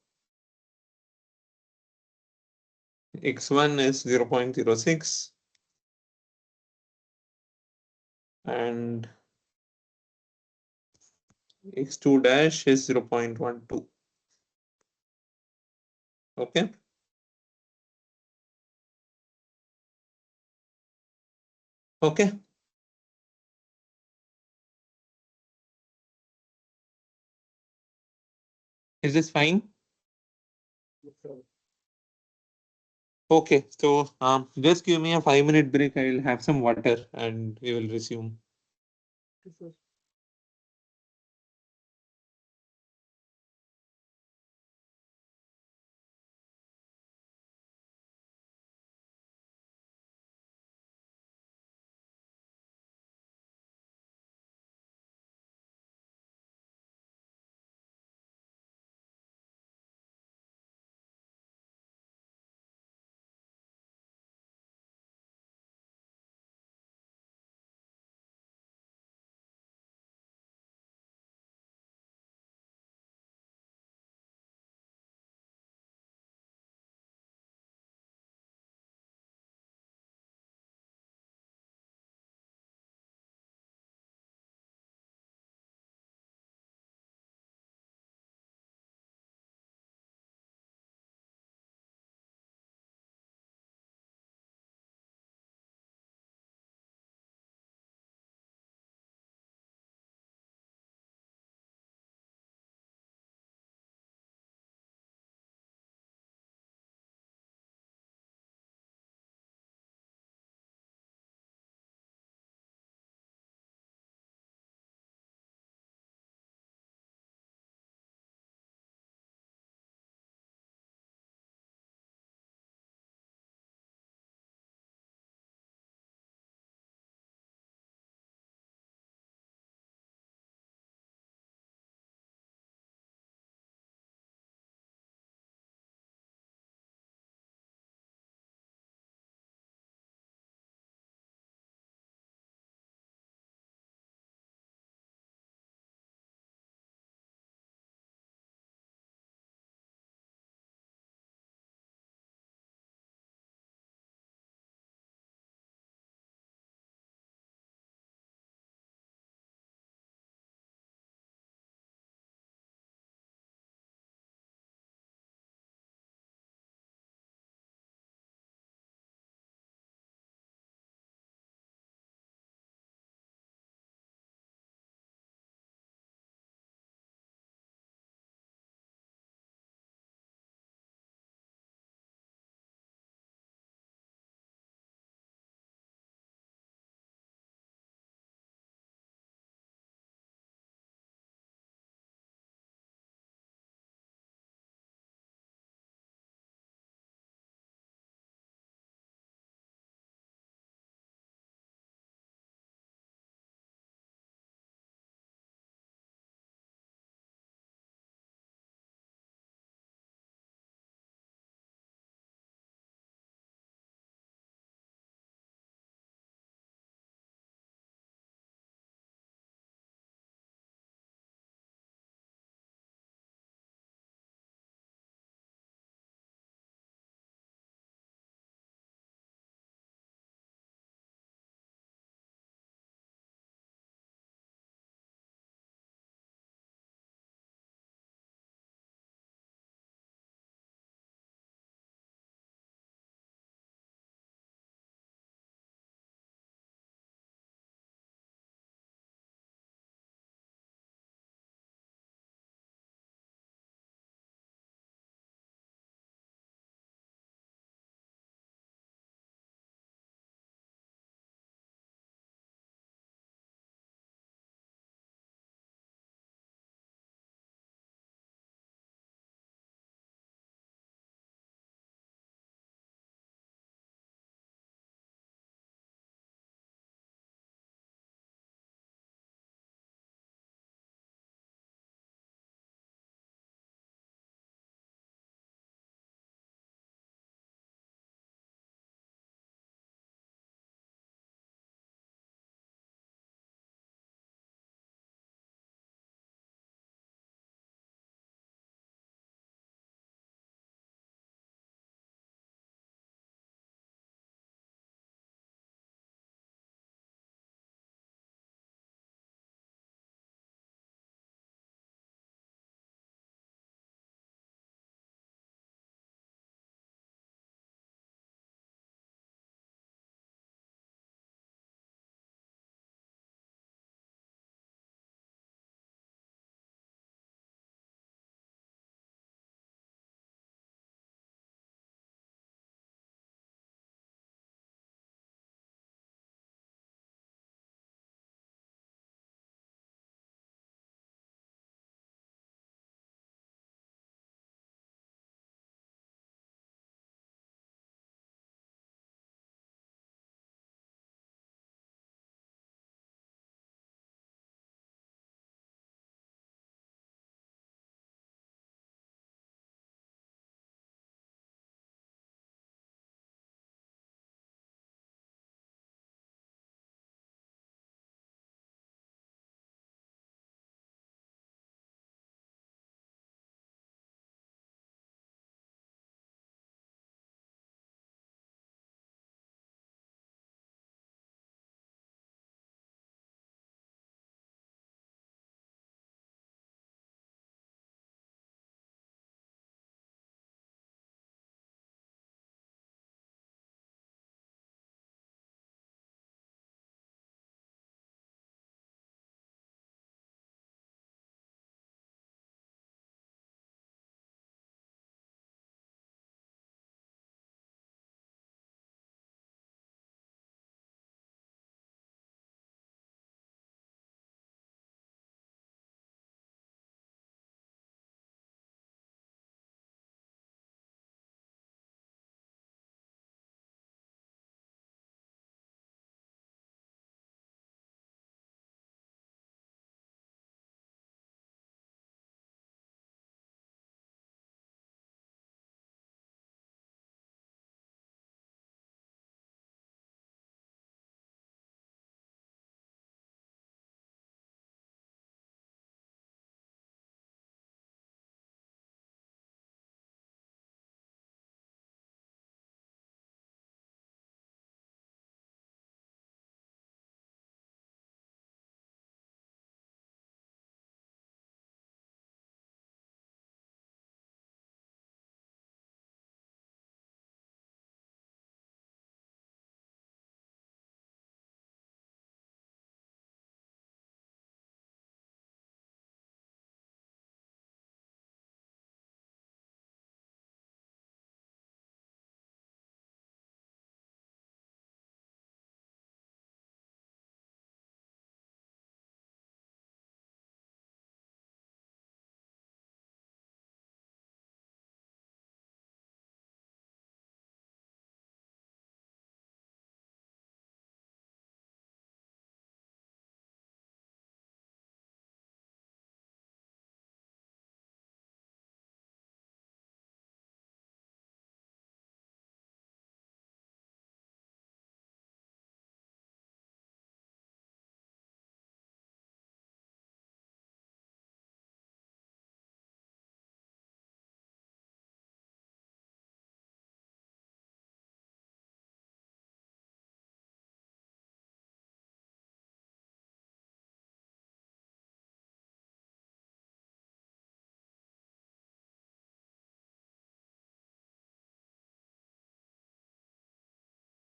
X1 is 0.06 and X2 dash is 0.12. Okay. Okay. Is this fine? Okay. So just give me a 5-minute break. I will have some water and we will resume.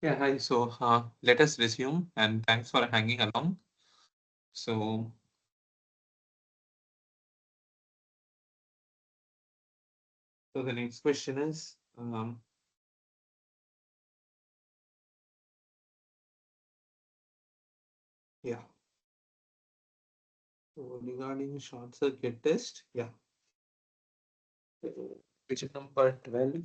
Yeah, hi. So let us resume and thanks for hanging along. So the next question is yeah. So regarding short circuit test, yeah. Question number 12.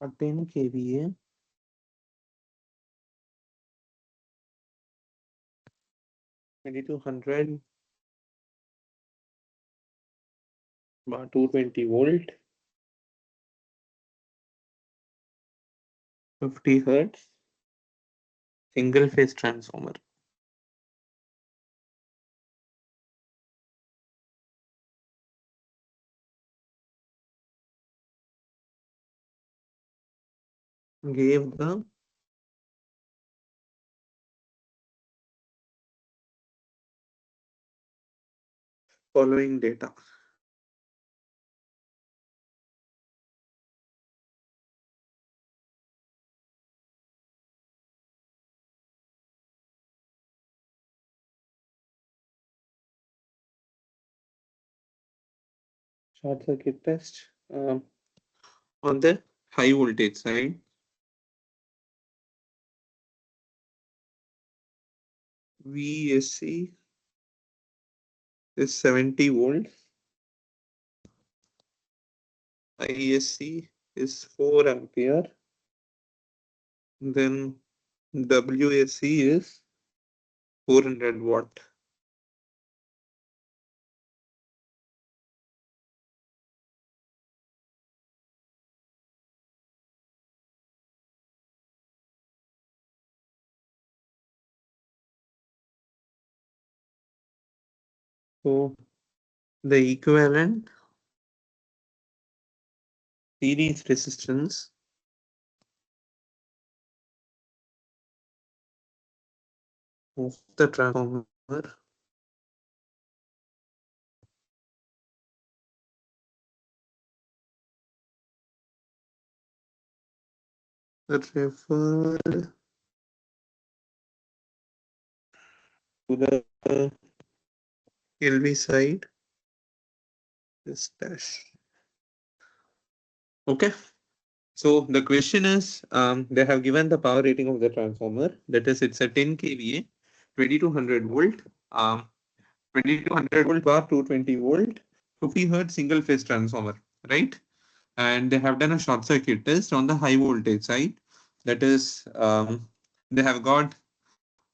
A 10 kVA 2200 bar 220 volt 50 hertz single phase transformer. Gave the following data. Short circuit test on the high voltage side. VSC is 70 volts. ISC is 4 ampere. Then WSC is 400 watt. So the equivalent series resistance of the transformer referred to the LV side is dash. Okay. So the question is, they have given the power rating of the transformer. That is, it's a 10 kVA, 2200 volt, 2200 volt bar 220 volt, 50 hertz single phase transformer, right? And they have done a short circuit test on the high voltage side. That is, they have got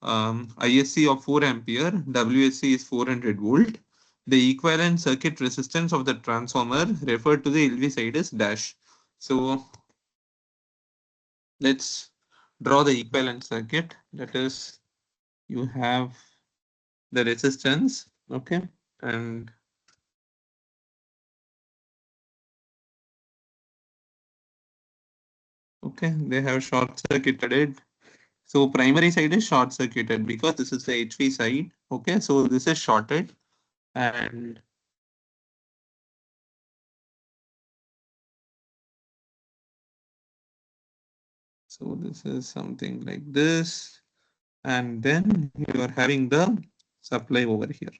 ISC of 4 ampere, WSC is 400 volt. The equivalent circuit resistance of the transformer referred to the LV side is dash. So let's draw the equivalent circuit. That is, you have the resistance, okay, and okay, they have short circuited it. So primary side is short circuited because this is the HV side. Okay, so this is shorted and so this is something like this. And then you are having the supply over here.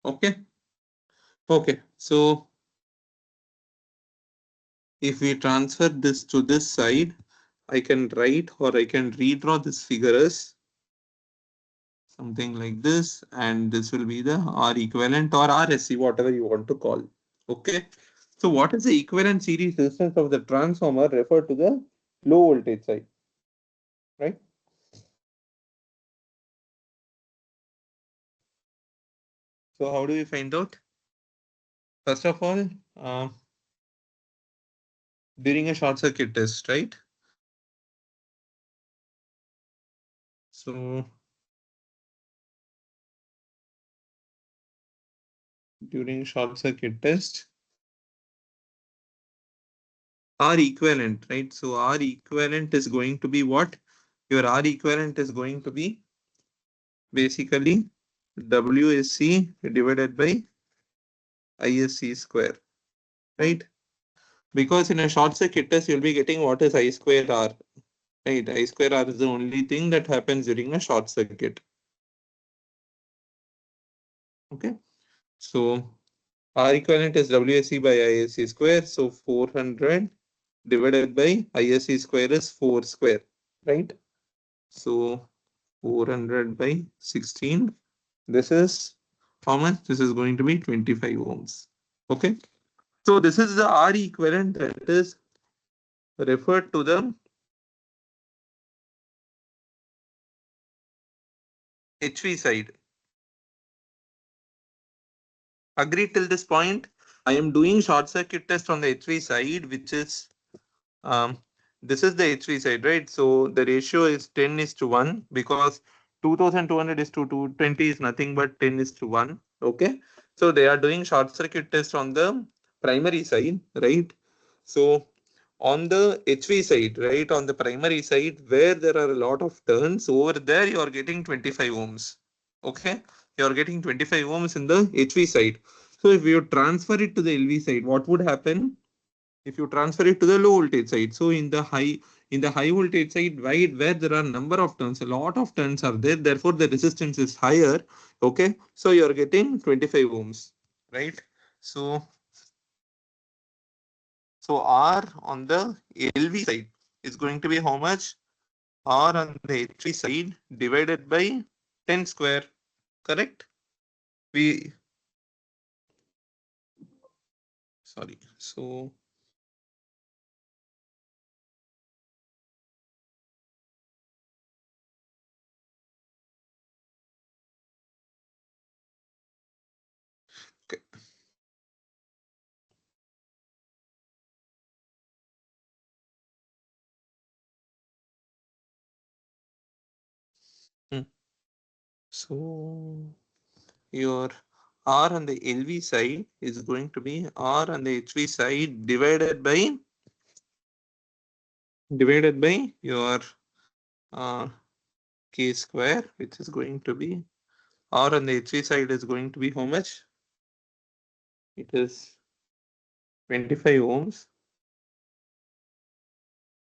Okay. Okay. So if we transfer this to this side, I can write or I can redraw this figure as something like this, and this will be the R equivalent or RSC, whatever you want to call. Okay. So what is the equivalent series resistance of the transformer referred to the low voltage side, right? So how do we find out? First of all, during a short circuit test, right? So during short circuit test, R equivalent, right? So R equivalent is going to be what? Your R equivalent is going to be basically WSC divided by ISC square, right? Because in a short circuit test, you'll be getting what is I square R, right? I square R is the only thing that happens during a short circuit. Okay, so R equivalent is WSC by ISC square. So 400 divided by ISC square is 4 square, right? So 400 by 16. This is how much? This is going to be 25 ohms. Okay. So this is the R equivalent that is referred to the HV side. Agree till this point? I am doing short circuit test on the HV side, which is this is the HV side, right? So the ratio is 10:1 because 2200 is to 220 is nothing but 10:1. Okay. So they are doing short circuit test on the primary side, right? So on the HV side, right? On the primary side, where there are a lot of turns, over there you are getting 25 ohms. Okay. You are getting 25 ohms in the HV side. So if you transfer it to the LV side, what would happen? If you transfer it to the low voltage side, so in the high voltage side, where there are number of turns, a lot of turns are there, therefore the resistance is higher. Okay, so you are getting 25 ohms, right? So R on the LV side is going to be how much? R on the HV side divided by 10 square, correct? We sorry, so okay. So your R on the LV side is going to be R on the HV side divided by your uh, K square, which is going to be R on the HV side is going to be how much? It is 25 ohms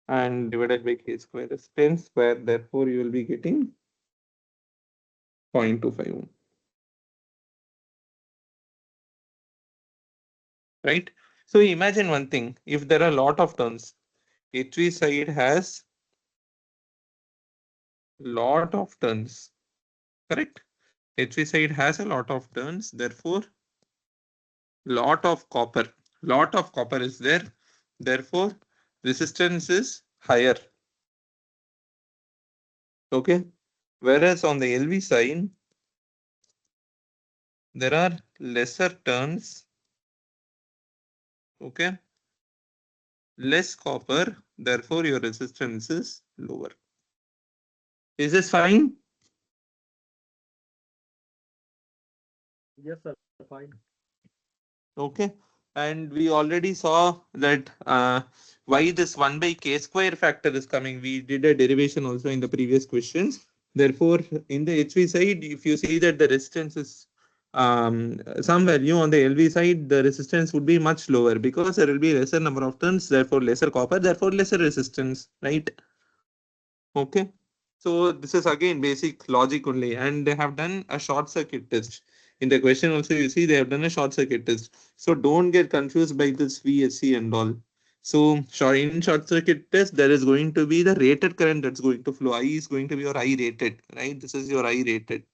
and divided by K square is 10 square. Therefore, you will be getting 0.25 ohm. Right? So imagine one thing, if there are a lot of turns, HV side has lot of turns, correct? HV side has a lot of turns, therefore lot of copper is there, therefore resistance is higher. Okay, whereas on the LV side there are lesser turns, okay, less copper, therefore your resistance is lower. Is this fine? Yes, sir. Fine. Okay, and we already saw that why this 1 by k square factor is coming. We did a derivation also in the previous questions. Therefore, in the HV side, if you see that the resistance is some value, on the LV side, the resistance would be much lower because there will be lesser number of turns, therefore lesser copper, therefore lesser resistance, right? Okay. So this is again basic logic only, and they have done a short circuit test. In the question also, you see they have done a short circuit test. So don't get confused by this VSC and all. So in short circuit test, there is going to be the rated current that's going to flow. I is going to be your I rated, right? This is your I rated.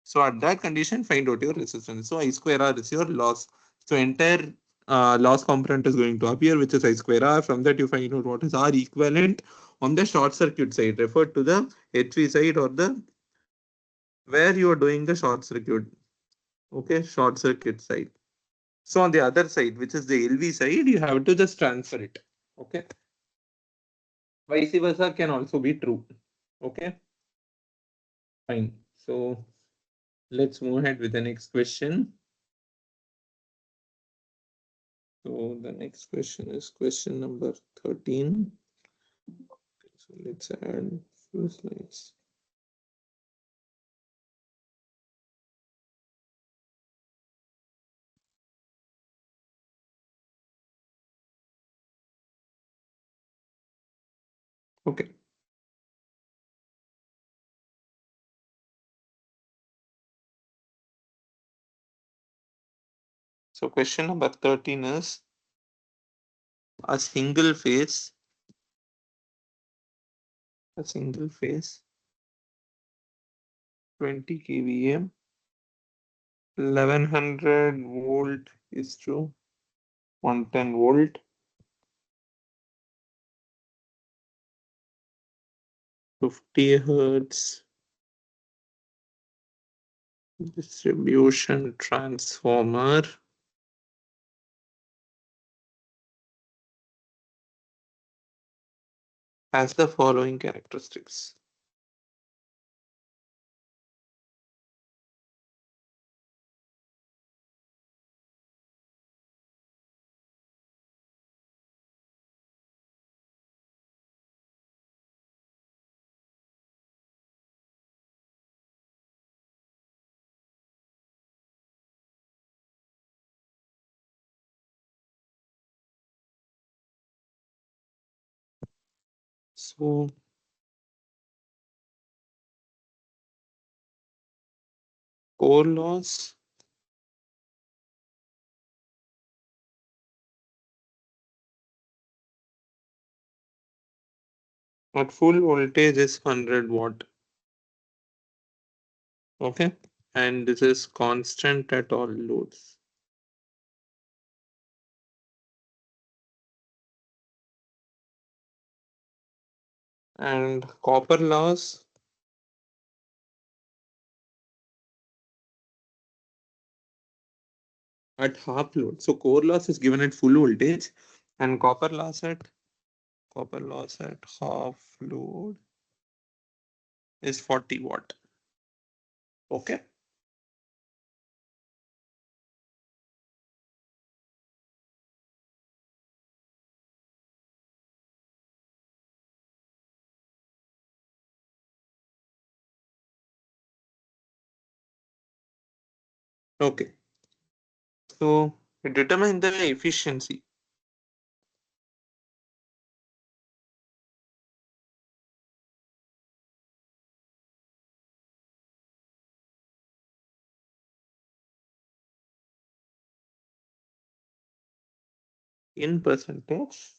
So at that condition, find out your resistance. So I square R is your loss. So entire loss component is going to appear, which is I square R. From that, you find out what is R equivalent on the short circuit side, referred to the HV side or the where you are doing the short circuit. Okay, short circuit side. So on the other side, which is the LV side, you have to just transfer it. Okay. Vice versa can also be true. Okay. Fine. So let's move ahead with the next question. So the next question is question number 13. So let's add few slides. Okay. So question number 13 is a single phase 20 kVA 1100 volt is to 110 volt 50 hertz distribution transformer has the following characteristics. So core loss at full voltage is 100 watt. Okay, and this is constant at all loads. And copper loss at half load. So core loss is given at full voltage and copper loss at half load is 40 watt. Okay. Okay. So determine the efficiency. In percentage.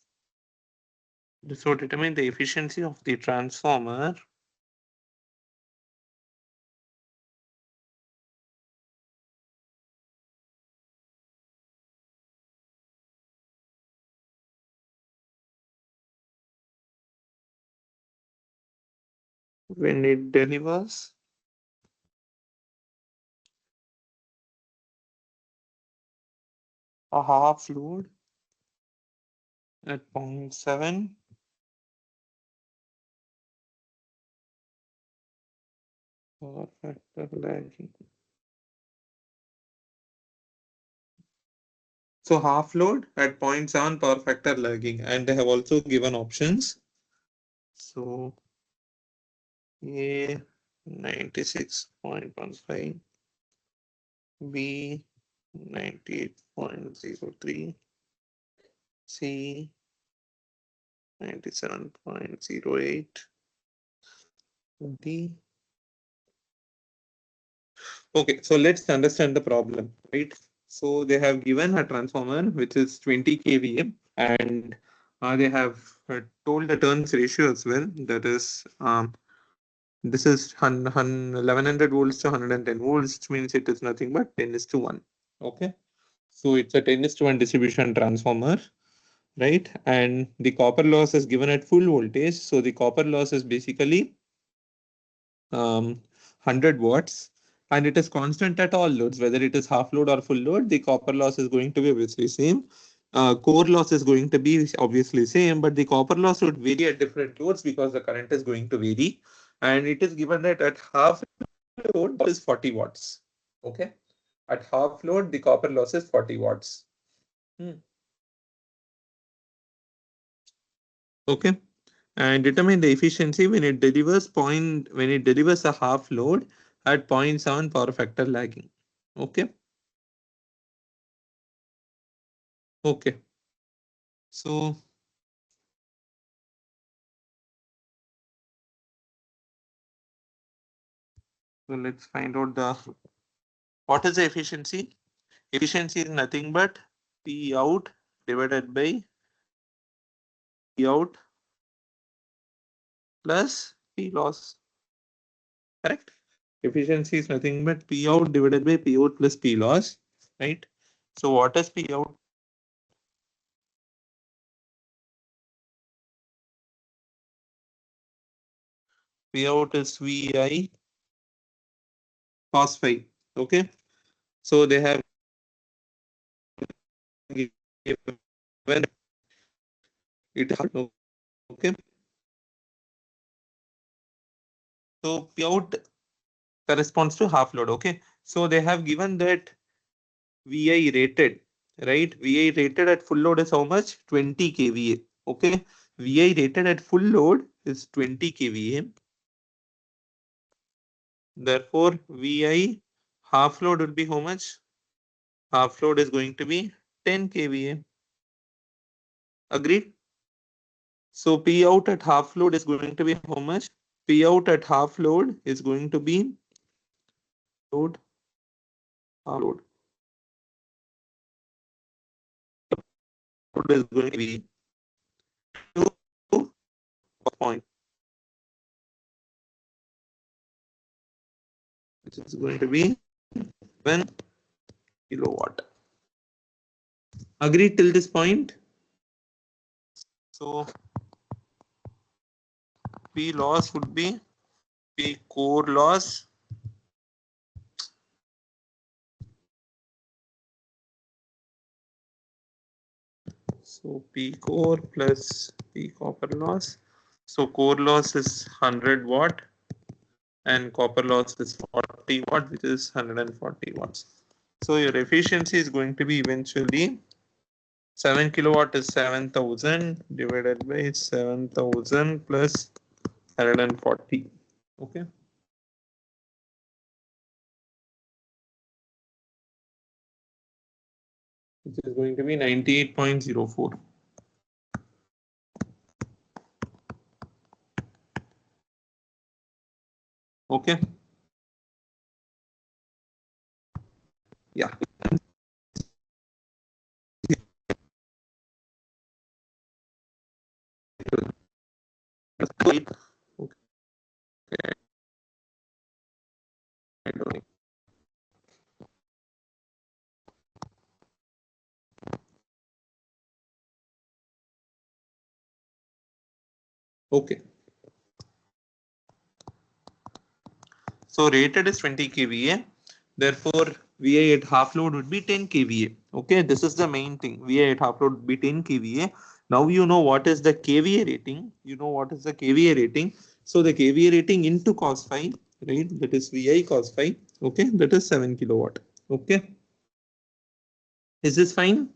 So determine the efficiency of the transformer when it delivers a half load at 0.7 power factor lagging. So half load at 0.7 power factor lagging, and they have also given options. So A 96.15, B 98.03, C 97.08, D. Okay, so let's understand the problem, right? So they have given a transformer which is 20 kVA and they have told the turns ratio as well. That is, this is 1100 volts to 110 volts, which means it is nothing but 10:1. Okay, so it's a 10:1 distribution transformer, right? And the copper loss is given at full voltage. So the copper loss is basically 100 watts. And it is constant at all loads, whether it is half load or full load, the copper loss is going to be obviously same. Core loss is going to be obviously same, but the copper loss would vary at different loads because the current is going to vary. And it is given that at half load is 40 watts. Okay. At half load, the copper loss is 40 watts. Okay. And determine the efficiency when it delivers a half load at 0.7 power factor lagging. Okay. Okay. So let's find out what is the efficiency. Efficiency is nothing but P out divided by P out plus P loss. Correct? Efficiency is nothing but P out divided by P out plus P loss. Right? So what is P out? P out is VI cos phi. Okay. So they have given it. Okay. So P out corresponds to half load. Okay. So they have given that VI rated, right? VI rated at full load is how much? 20 kVA. Okay. VI rated at full load is 20 kVA. Therefore, VI half load will be how much? Half load is going to be 10 kVA. Agreed? So P out at half load is going to be how much? P out at half load is going to be load half load. Load is going to be 2 point, which is going to be 1 kilowatt. Agreed till this point? So P loss would be P core loss so P core plus P copper loss. So core loss is 100 watt and copper loss is 40 watt, which is 140 watts. So your efficiency is going to be eventually 7 kilowatt is 7,000 divided by 7,000 plus 140. Okay. Which is going to be 98.04. Okay. Yeah. Okay. Okay. So rated is 20 kVA. Therefore, VI at half load would be 10 kVA. Okay, this is the main thing. VI at half load would be 10 kVA. Now you know what is the kVA rating. You know what is the kVA rating. So the kVA rating into cos phi, right? That is VI cos phi. Okay, that is 7 kilowatt. Okay. Is this fine?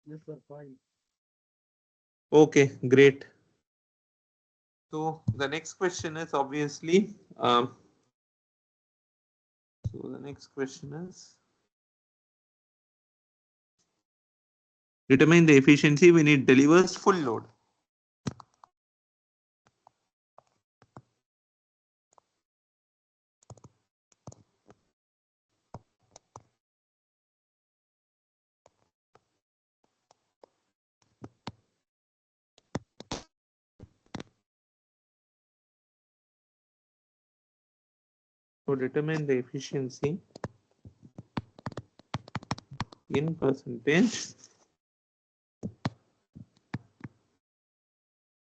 Yes, sir, fine. Okay, great. So the next question is obviously, so the next question is, determine the efficiency when it delivers full load. So determine the efficiency in percentage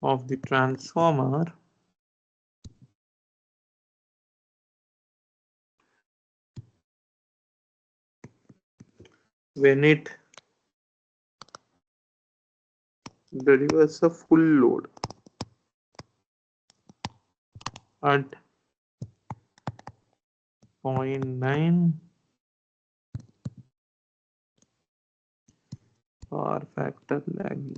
of the transformer when it delivers a full load at 0.9 power factor lagging.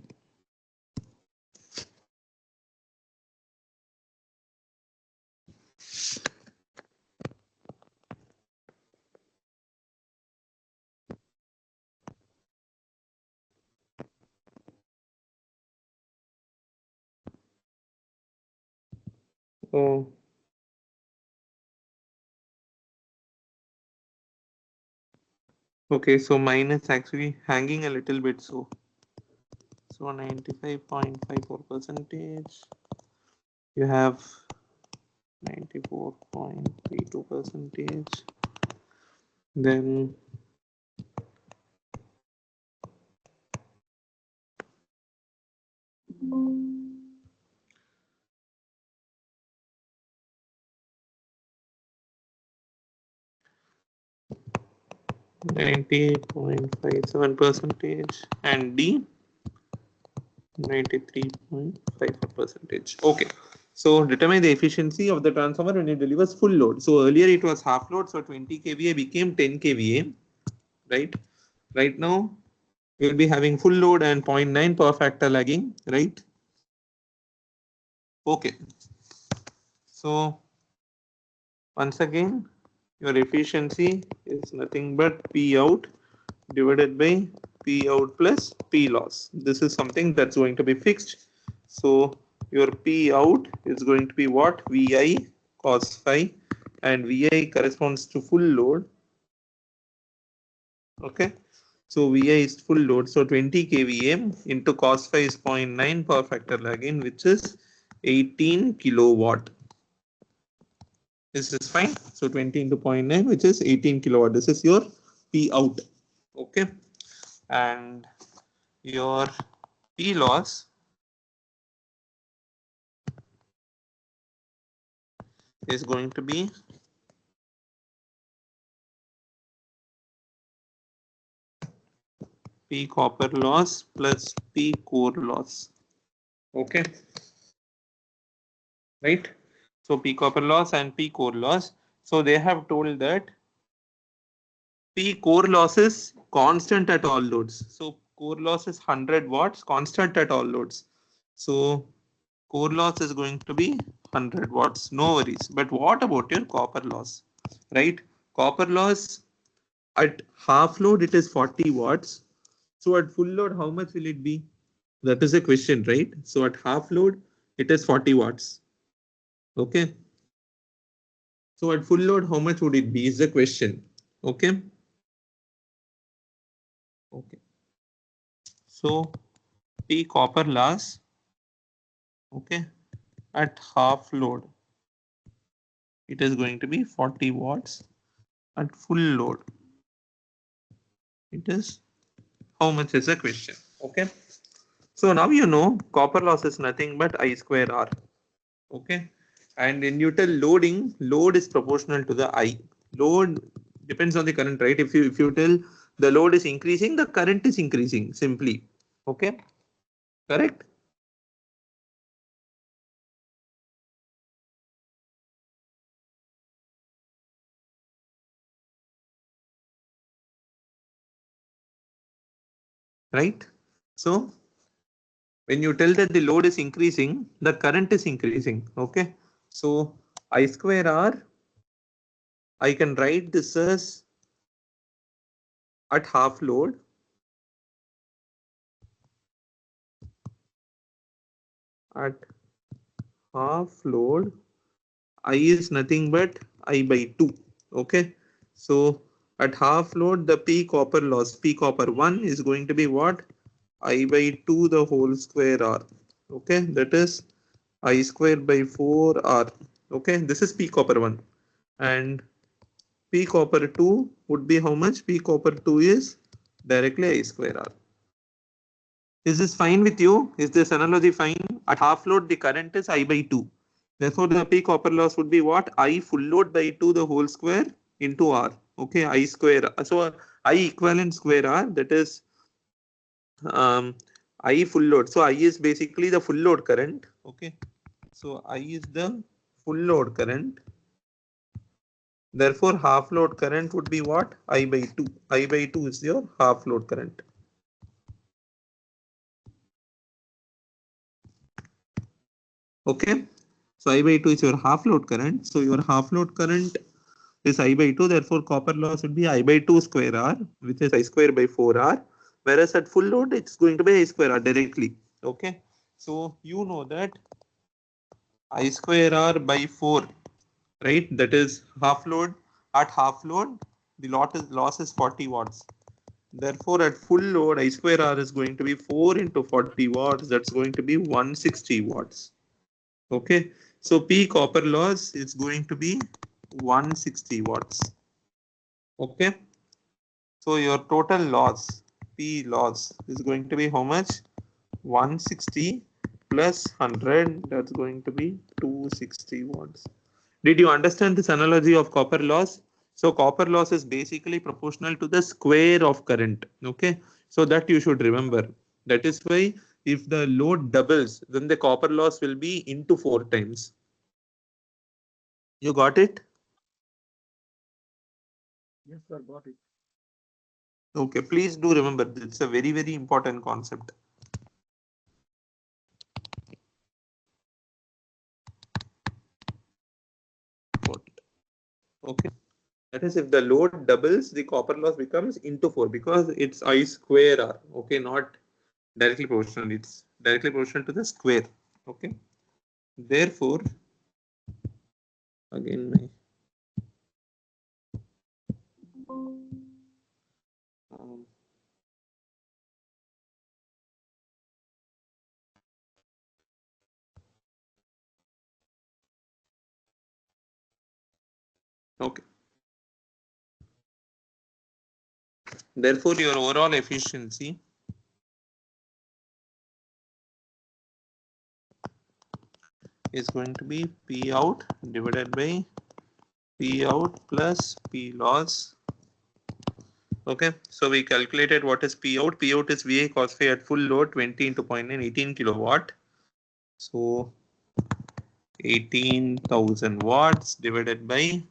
Oh. Okay, so mine is actually hanging a little bit, so 95.54 percentage. You have 94.32 percentage. Then .57 percentage and D 93.54 percentage. Okay. So determine the efficiency of the transformer when it delivers full load. So earlier it was half load, so 20 kVA became 10 kVA, right? Right now we'll be having full load and 0.9 power factor lagging, right? Okay. So once again, your efficiency is nothing but P out divided by P out plus P loss. This is something that's going to be fixed. So your P out is going to be what? VI cos phi, and VI corresponds to full load. Okay. So VI is full load. So 20 kVA into cos phi is 0.9 power factor lagging, which is 18 kilowatt. This is fine. So 20 into 0.9, which is 18 kilowatt. This is your P out. Okay. And your P loss is going to be P copper loss plus P core loss. Okay. Right. So P copper loss and P core loss. So they have told that P core loss is constant at all loads. So core loss is 100 watts constant at all loads. So core loss is going to be 100 watts. No worries. But what about your copper loss? Right? Copper loss at half load it is 40 watts. So at full load, how much will it be? That is a question, right? So at half load, it is 40 watts. Okay. So at full load, how much would it be is the question. Okay. Okay. So P copper loss, okay, at half load, it is going to be 40 watts. At full load, it is how much is the question. Okay. So now you know copper loss is nothing but I square R. Okay. And in Newton loading, load is proportional to the I. Load depends on the current, right? If you tell the load is increasing, the current is increasing simply. Okay. Correct. Right. So when you tell that the load is increasing, the current is increasing. Okay. So I square R, I can write this as at half load. At half load, I is nothing but I by 2. Okay. So at half load, the P copper loss, P copper 1 is going to be what? I by 2 the whole square R. Okay. That is I square by 4 R. Okay. This is P copper 1. And P copper 2 would be how much? P copper 2 is directly I square R. Is this fine with you? Is this analogy fine? At half load, the current is I by 2. Therefore, the P copper loss would be what? I full load by 2 the whole square into R. Okay, I square. So I equivalent square R, that is I full load. So I is basically the full load current. Okay, so I is the full load current. Therefore, half load current would be what? I by 2. I by 2 is your half load current. Okay. So I by 2 is your half load current. So your half load current is I by 2. Therefore, copper loss would be I by 2 square R, which is I square by 4R. Whereas at full load, it's going to be I square R directly. Okay. So you know that I square R by 4, right? That is half load. At half load, the loss is 40 watts. Therefore, at full load, I square R is going to be 4 into 40 watts. That's going to be 160 watts. Okay. So P copper loss is going to be 160 watts. Okay. So your total loss, P loss, is going to be how much? 160 plus 100. That's going to be 260 watts. Did you understand this analogy of copper loss? So copper loss is basically proportional to the square of current. Okay. So that you should remember. That is why if the load doubles, then the copper loss will be into 4 times. You got it? Yes, sir, got it. Okay. Please do remember. It's a very, very important concept. Okay. That is, if the load doubles, the copper loss becomes into 4 because it's I square R. Okay, not directly proportional. It's directly proportional to the square. Okay. Therefore, again, my okay. Therefore, your overall efficiency is going to be P out divided by P out plus P loss. Okay, so we calculated what is P out. P out is VA cos phi at full load 20 into 0.9, 18 kilowatt. So 18,000 watts divided by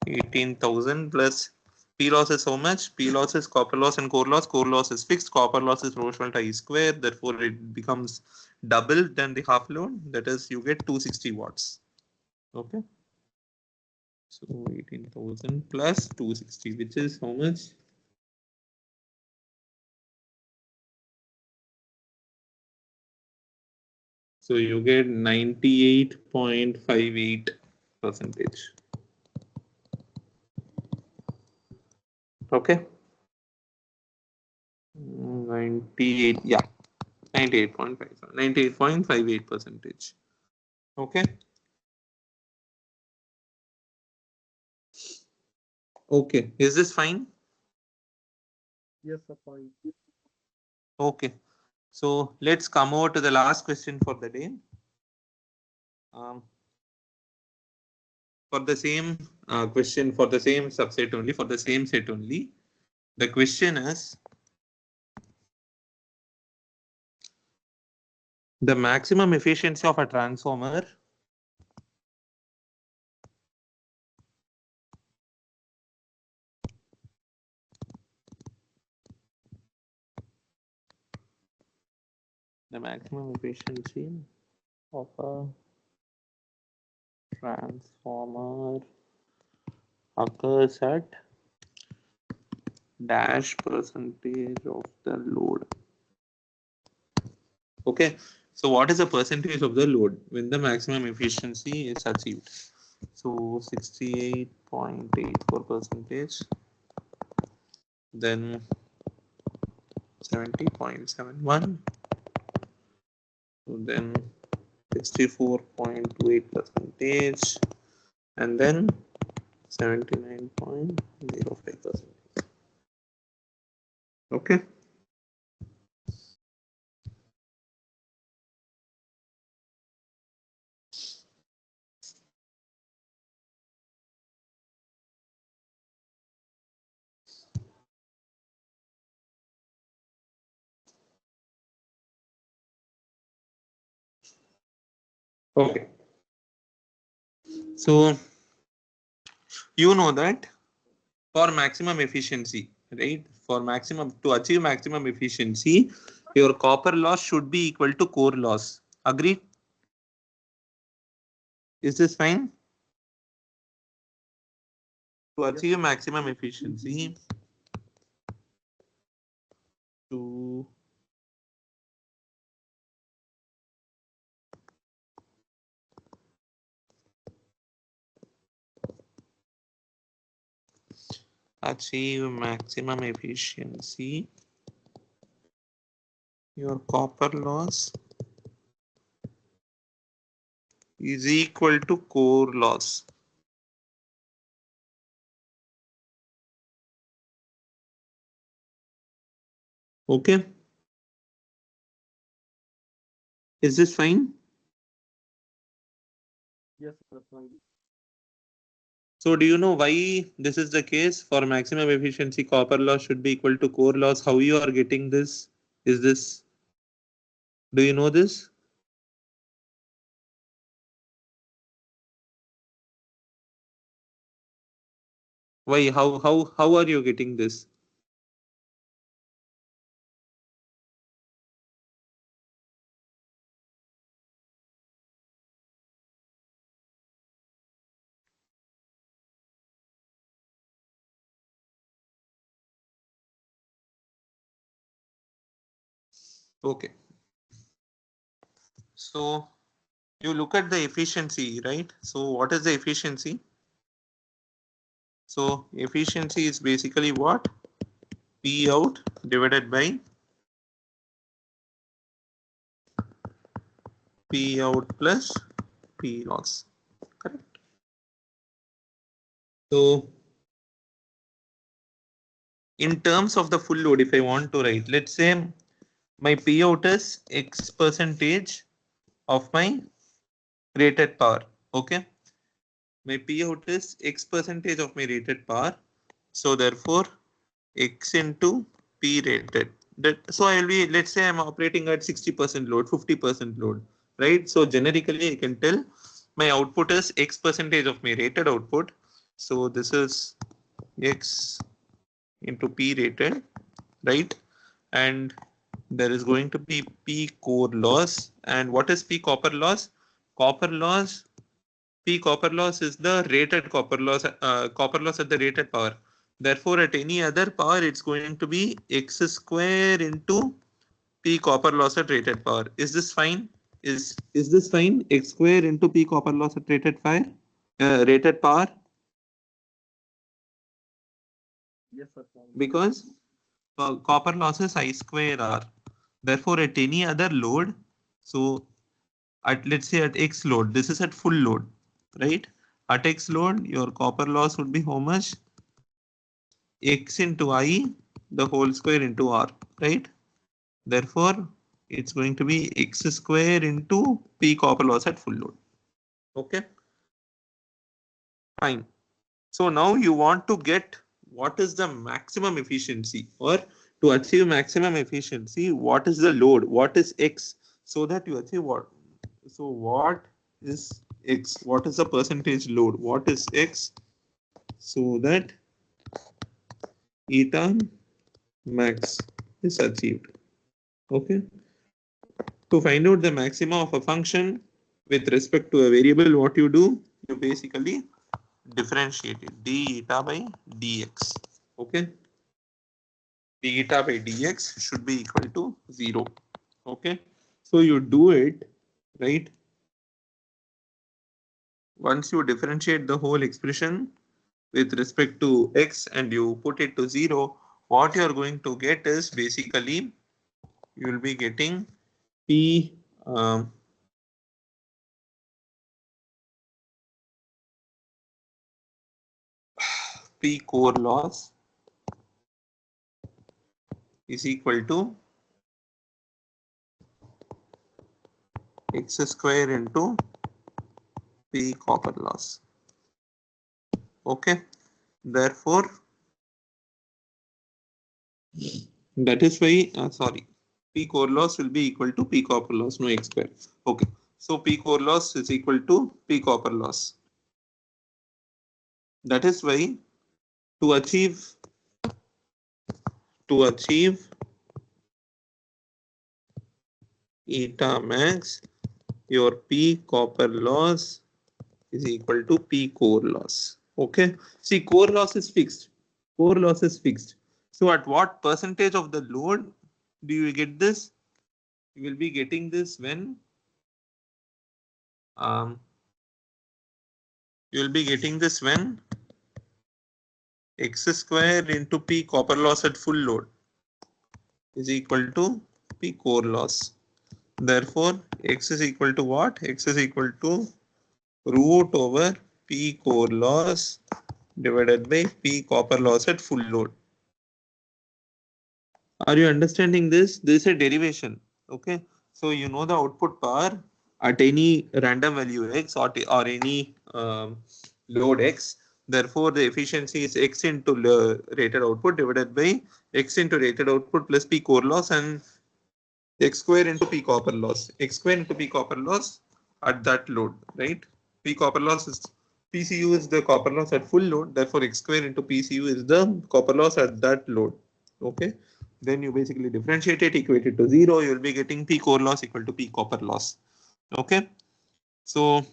18,000 plus P loss is how much? P loss is copper loss and core loss. Core loss is fixed. Copper loss is proportional to I square. Therefore, it becomes double than the half load. That is, you get 260 watts. Okay. So 18,000 plus 260, which is how much? So you get 98.58%. Okay. 98, yeah. 98.58%. Okay. Okay. Is this fine? Yes, sir, fine. Okay. So let's come over to the last question for the day. For the same question, for the same subset only, for the same set only. The question is, the maximum efficiency of a transformer of a transformer occurs at dash percentage of the load. Okay, so what is the percentage of the load when the maximum efficiency is achieved? So 68.84%, then 70.71, so then 64.28%, and then 79.05%. Okay. Okay. So you know that for maximum efficiency, right? For maximum, to achieve maximum efficiency, your copper loss should be equal to core loss. Agreed? Is this fine? To achieve maximum efficiency, to achieve maximum efficiency, your copper loss is equal to core loss. Okay. Is this fine? Yes, that's fine. So do you know why this is the case? For maximum efficiency, copper loss should be equal to core loss. How you are getting this? Is this, do you know this? Why? How are you getting this? Okay. So you look at the efficiency, right? So what is the efficiency? So efficiency is basically what? P out divided by P out plus P loss. Correct. So in terms of the full load, if I want to write, let's say my P out is X percentage of my rated power. Okay. My P out is X percentage of my rated power. So therefore X into P rated. So I'll be, let's say I'm operating at 60% load, 50% load, right? So generically I can tell my output is X percentage of my rated output. So this is X into P rated, right? And there is going to be P core loss. And what is P copper loss? Copper loss, P copper loss is the rated copper loss at the rated power. Therefore, at any other power, it's going to be X square into P copper loss at rated power. Is this fine? Is this fine? X square into P copper loss at rated power. Yes, sir. Fine. Because copper loss is I square R. Therefore, at any other load, so at, let's say at X load, this is at full load, right? At X load, your copper loss would be how much? X into I, the whole square into R, right? Therefore, it's going to be X square into P copper loss at full load. Okay, fine. So now you want to get what is the maximum efficiency, or to achieve maximum efficiency, what is the load, what is X, so that you achieve what? So what is X? What is the percentage load? What is X? So that eta max is achieved. Okay. To find out the maxima of a function with respect to a variable, what you do, you basically differentiate it, d eta by dx. Okay. D eta by dx should be equal to 0. Okay. So you do it, right? Once you differentiate the whole expression with respect to x and you put it to 0, what you are going to get is basically you will be getting P P core loss is equal to X square into P copper loss. Okay. Therefore, that is why, sorry, P core loss will be equal to P copper loss, no X square. Okay. So P core loss is equal to P copper loss. That is why to achieve eta max, your P copper loss is equal to P core loss. Okay. See, core loss is fixed. Core loss is fixed. So at what percentage of the load do you get this? You will be getting this when you will be getting this when x square into P copper loss at full load is equal to P core loss. Therefore, x is equal to what? X is equal to root over P core loss divided by P copper loss at full load. Are you understanding this? This is a derivation. Okay. So you know the output power at any random value x or any load x. Therefore, the efficiency is x into the rated output divided by x into rated output plus P core loss and x square into P copper loss. X square into P copper loss at that load, right? P copper loss is PCU is the copper loss at full load. Therefore, x square into PCU is the copper loss at that load. Okay. Then you basically differentiate it, equate it to 0. You will be getting P core loss equal to P copper loss. Okay. So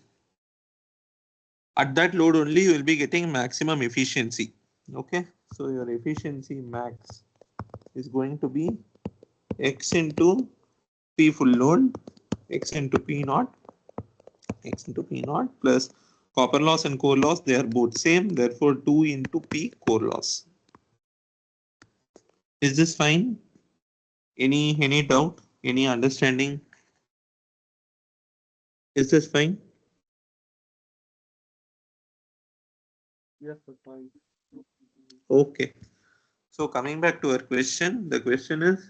at that load only you will be getting maximum efficiency. Okay. So your efficiency max is going to be x into P full load, x into P naught, x into P naught plus copper loss and core loss. They are both same. Therefore, 2 into P core loss. Is this fine? Any doubt? Any understanding? Is this fine? Yes, sir, fine. Okay. So coming back to our question, the question is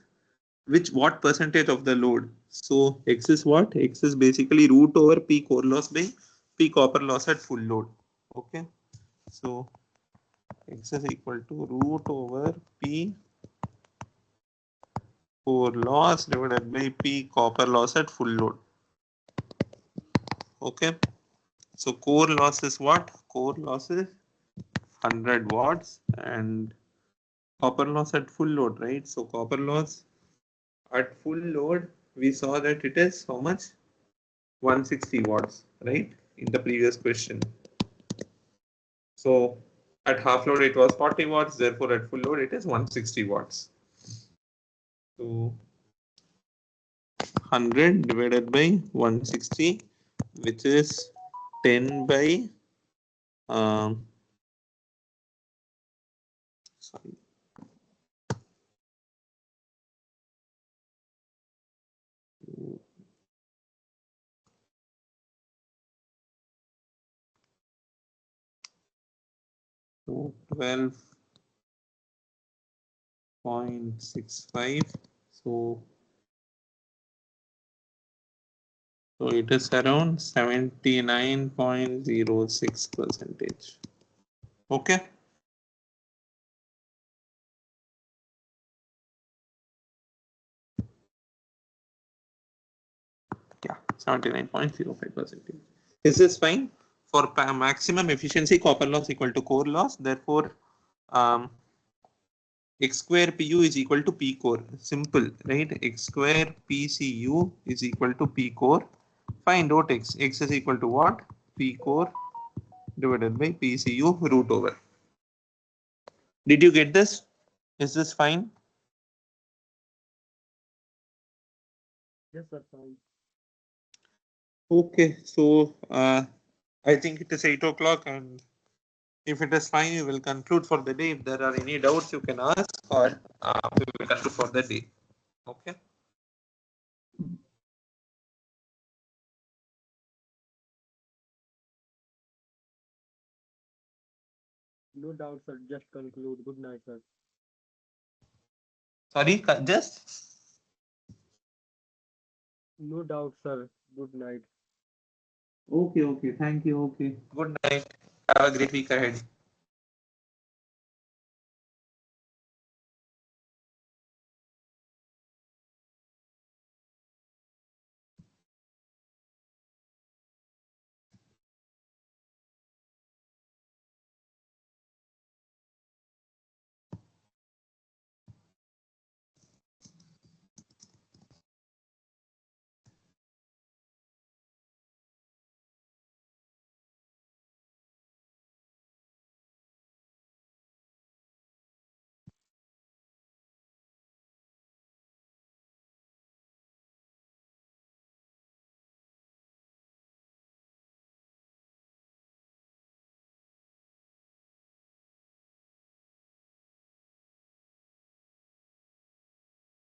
what percentage of the load? So x is what? X is basically root over P core loss by P copper loss at full load. Okay. So x is equal to root over P core loss divided by P copper loss at full load. Okay. So core loss is what? Core loss is 100 watts and copper loss at full load, right? So copper loss at full load, we saw that it is how much? 160 watts, right? In the previous question. So at half load, it was 40 watts. Therefore, at full load, it is 160 watts. So 100 divided by 160, which is 10 by, sorry. So 12.65. So it is around 79.06%. Okay. Yeah, 79.05%. Is this fine? For maximum efficiency, copper loss equal to core loss. Therefore, x square PU is equal to P core. Simple, right? X square PCU is equal to P core. Find out x. X is equal to what? P core divided by PCU root over. Did you get this? Is this fine? Yes, sir, fine. Okay, so I think it is 8 o'clock, and if it is fine, we will conclude for the day. If there are any doubts, you can ask, or we will conclude for the day. Okay. No doubt, sir. Just conclude. Good night, sir. Sorry, just. No doubt, sir. Good night. Okay, okay. Thank you. Okay. Good night. Have a great week ahead.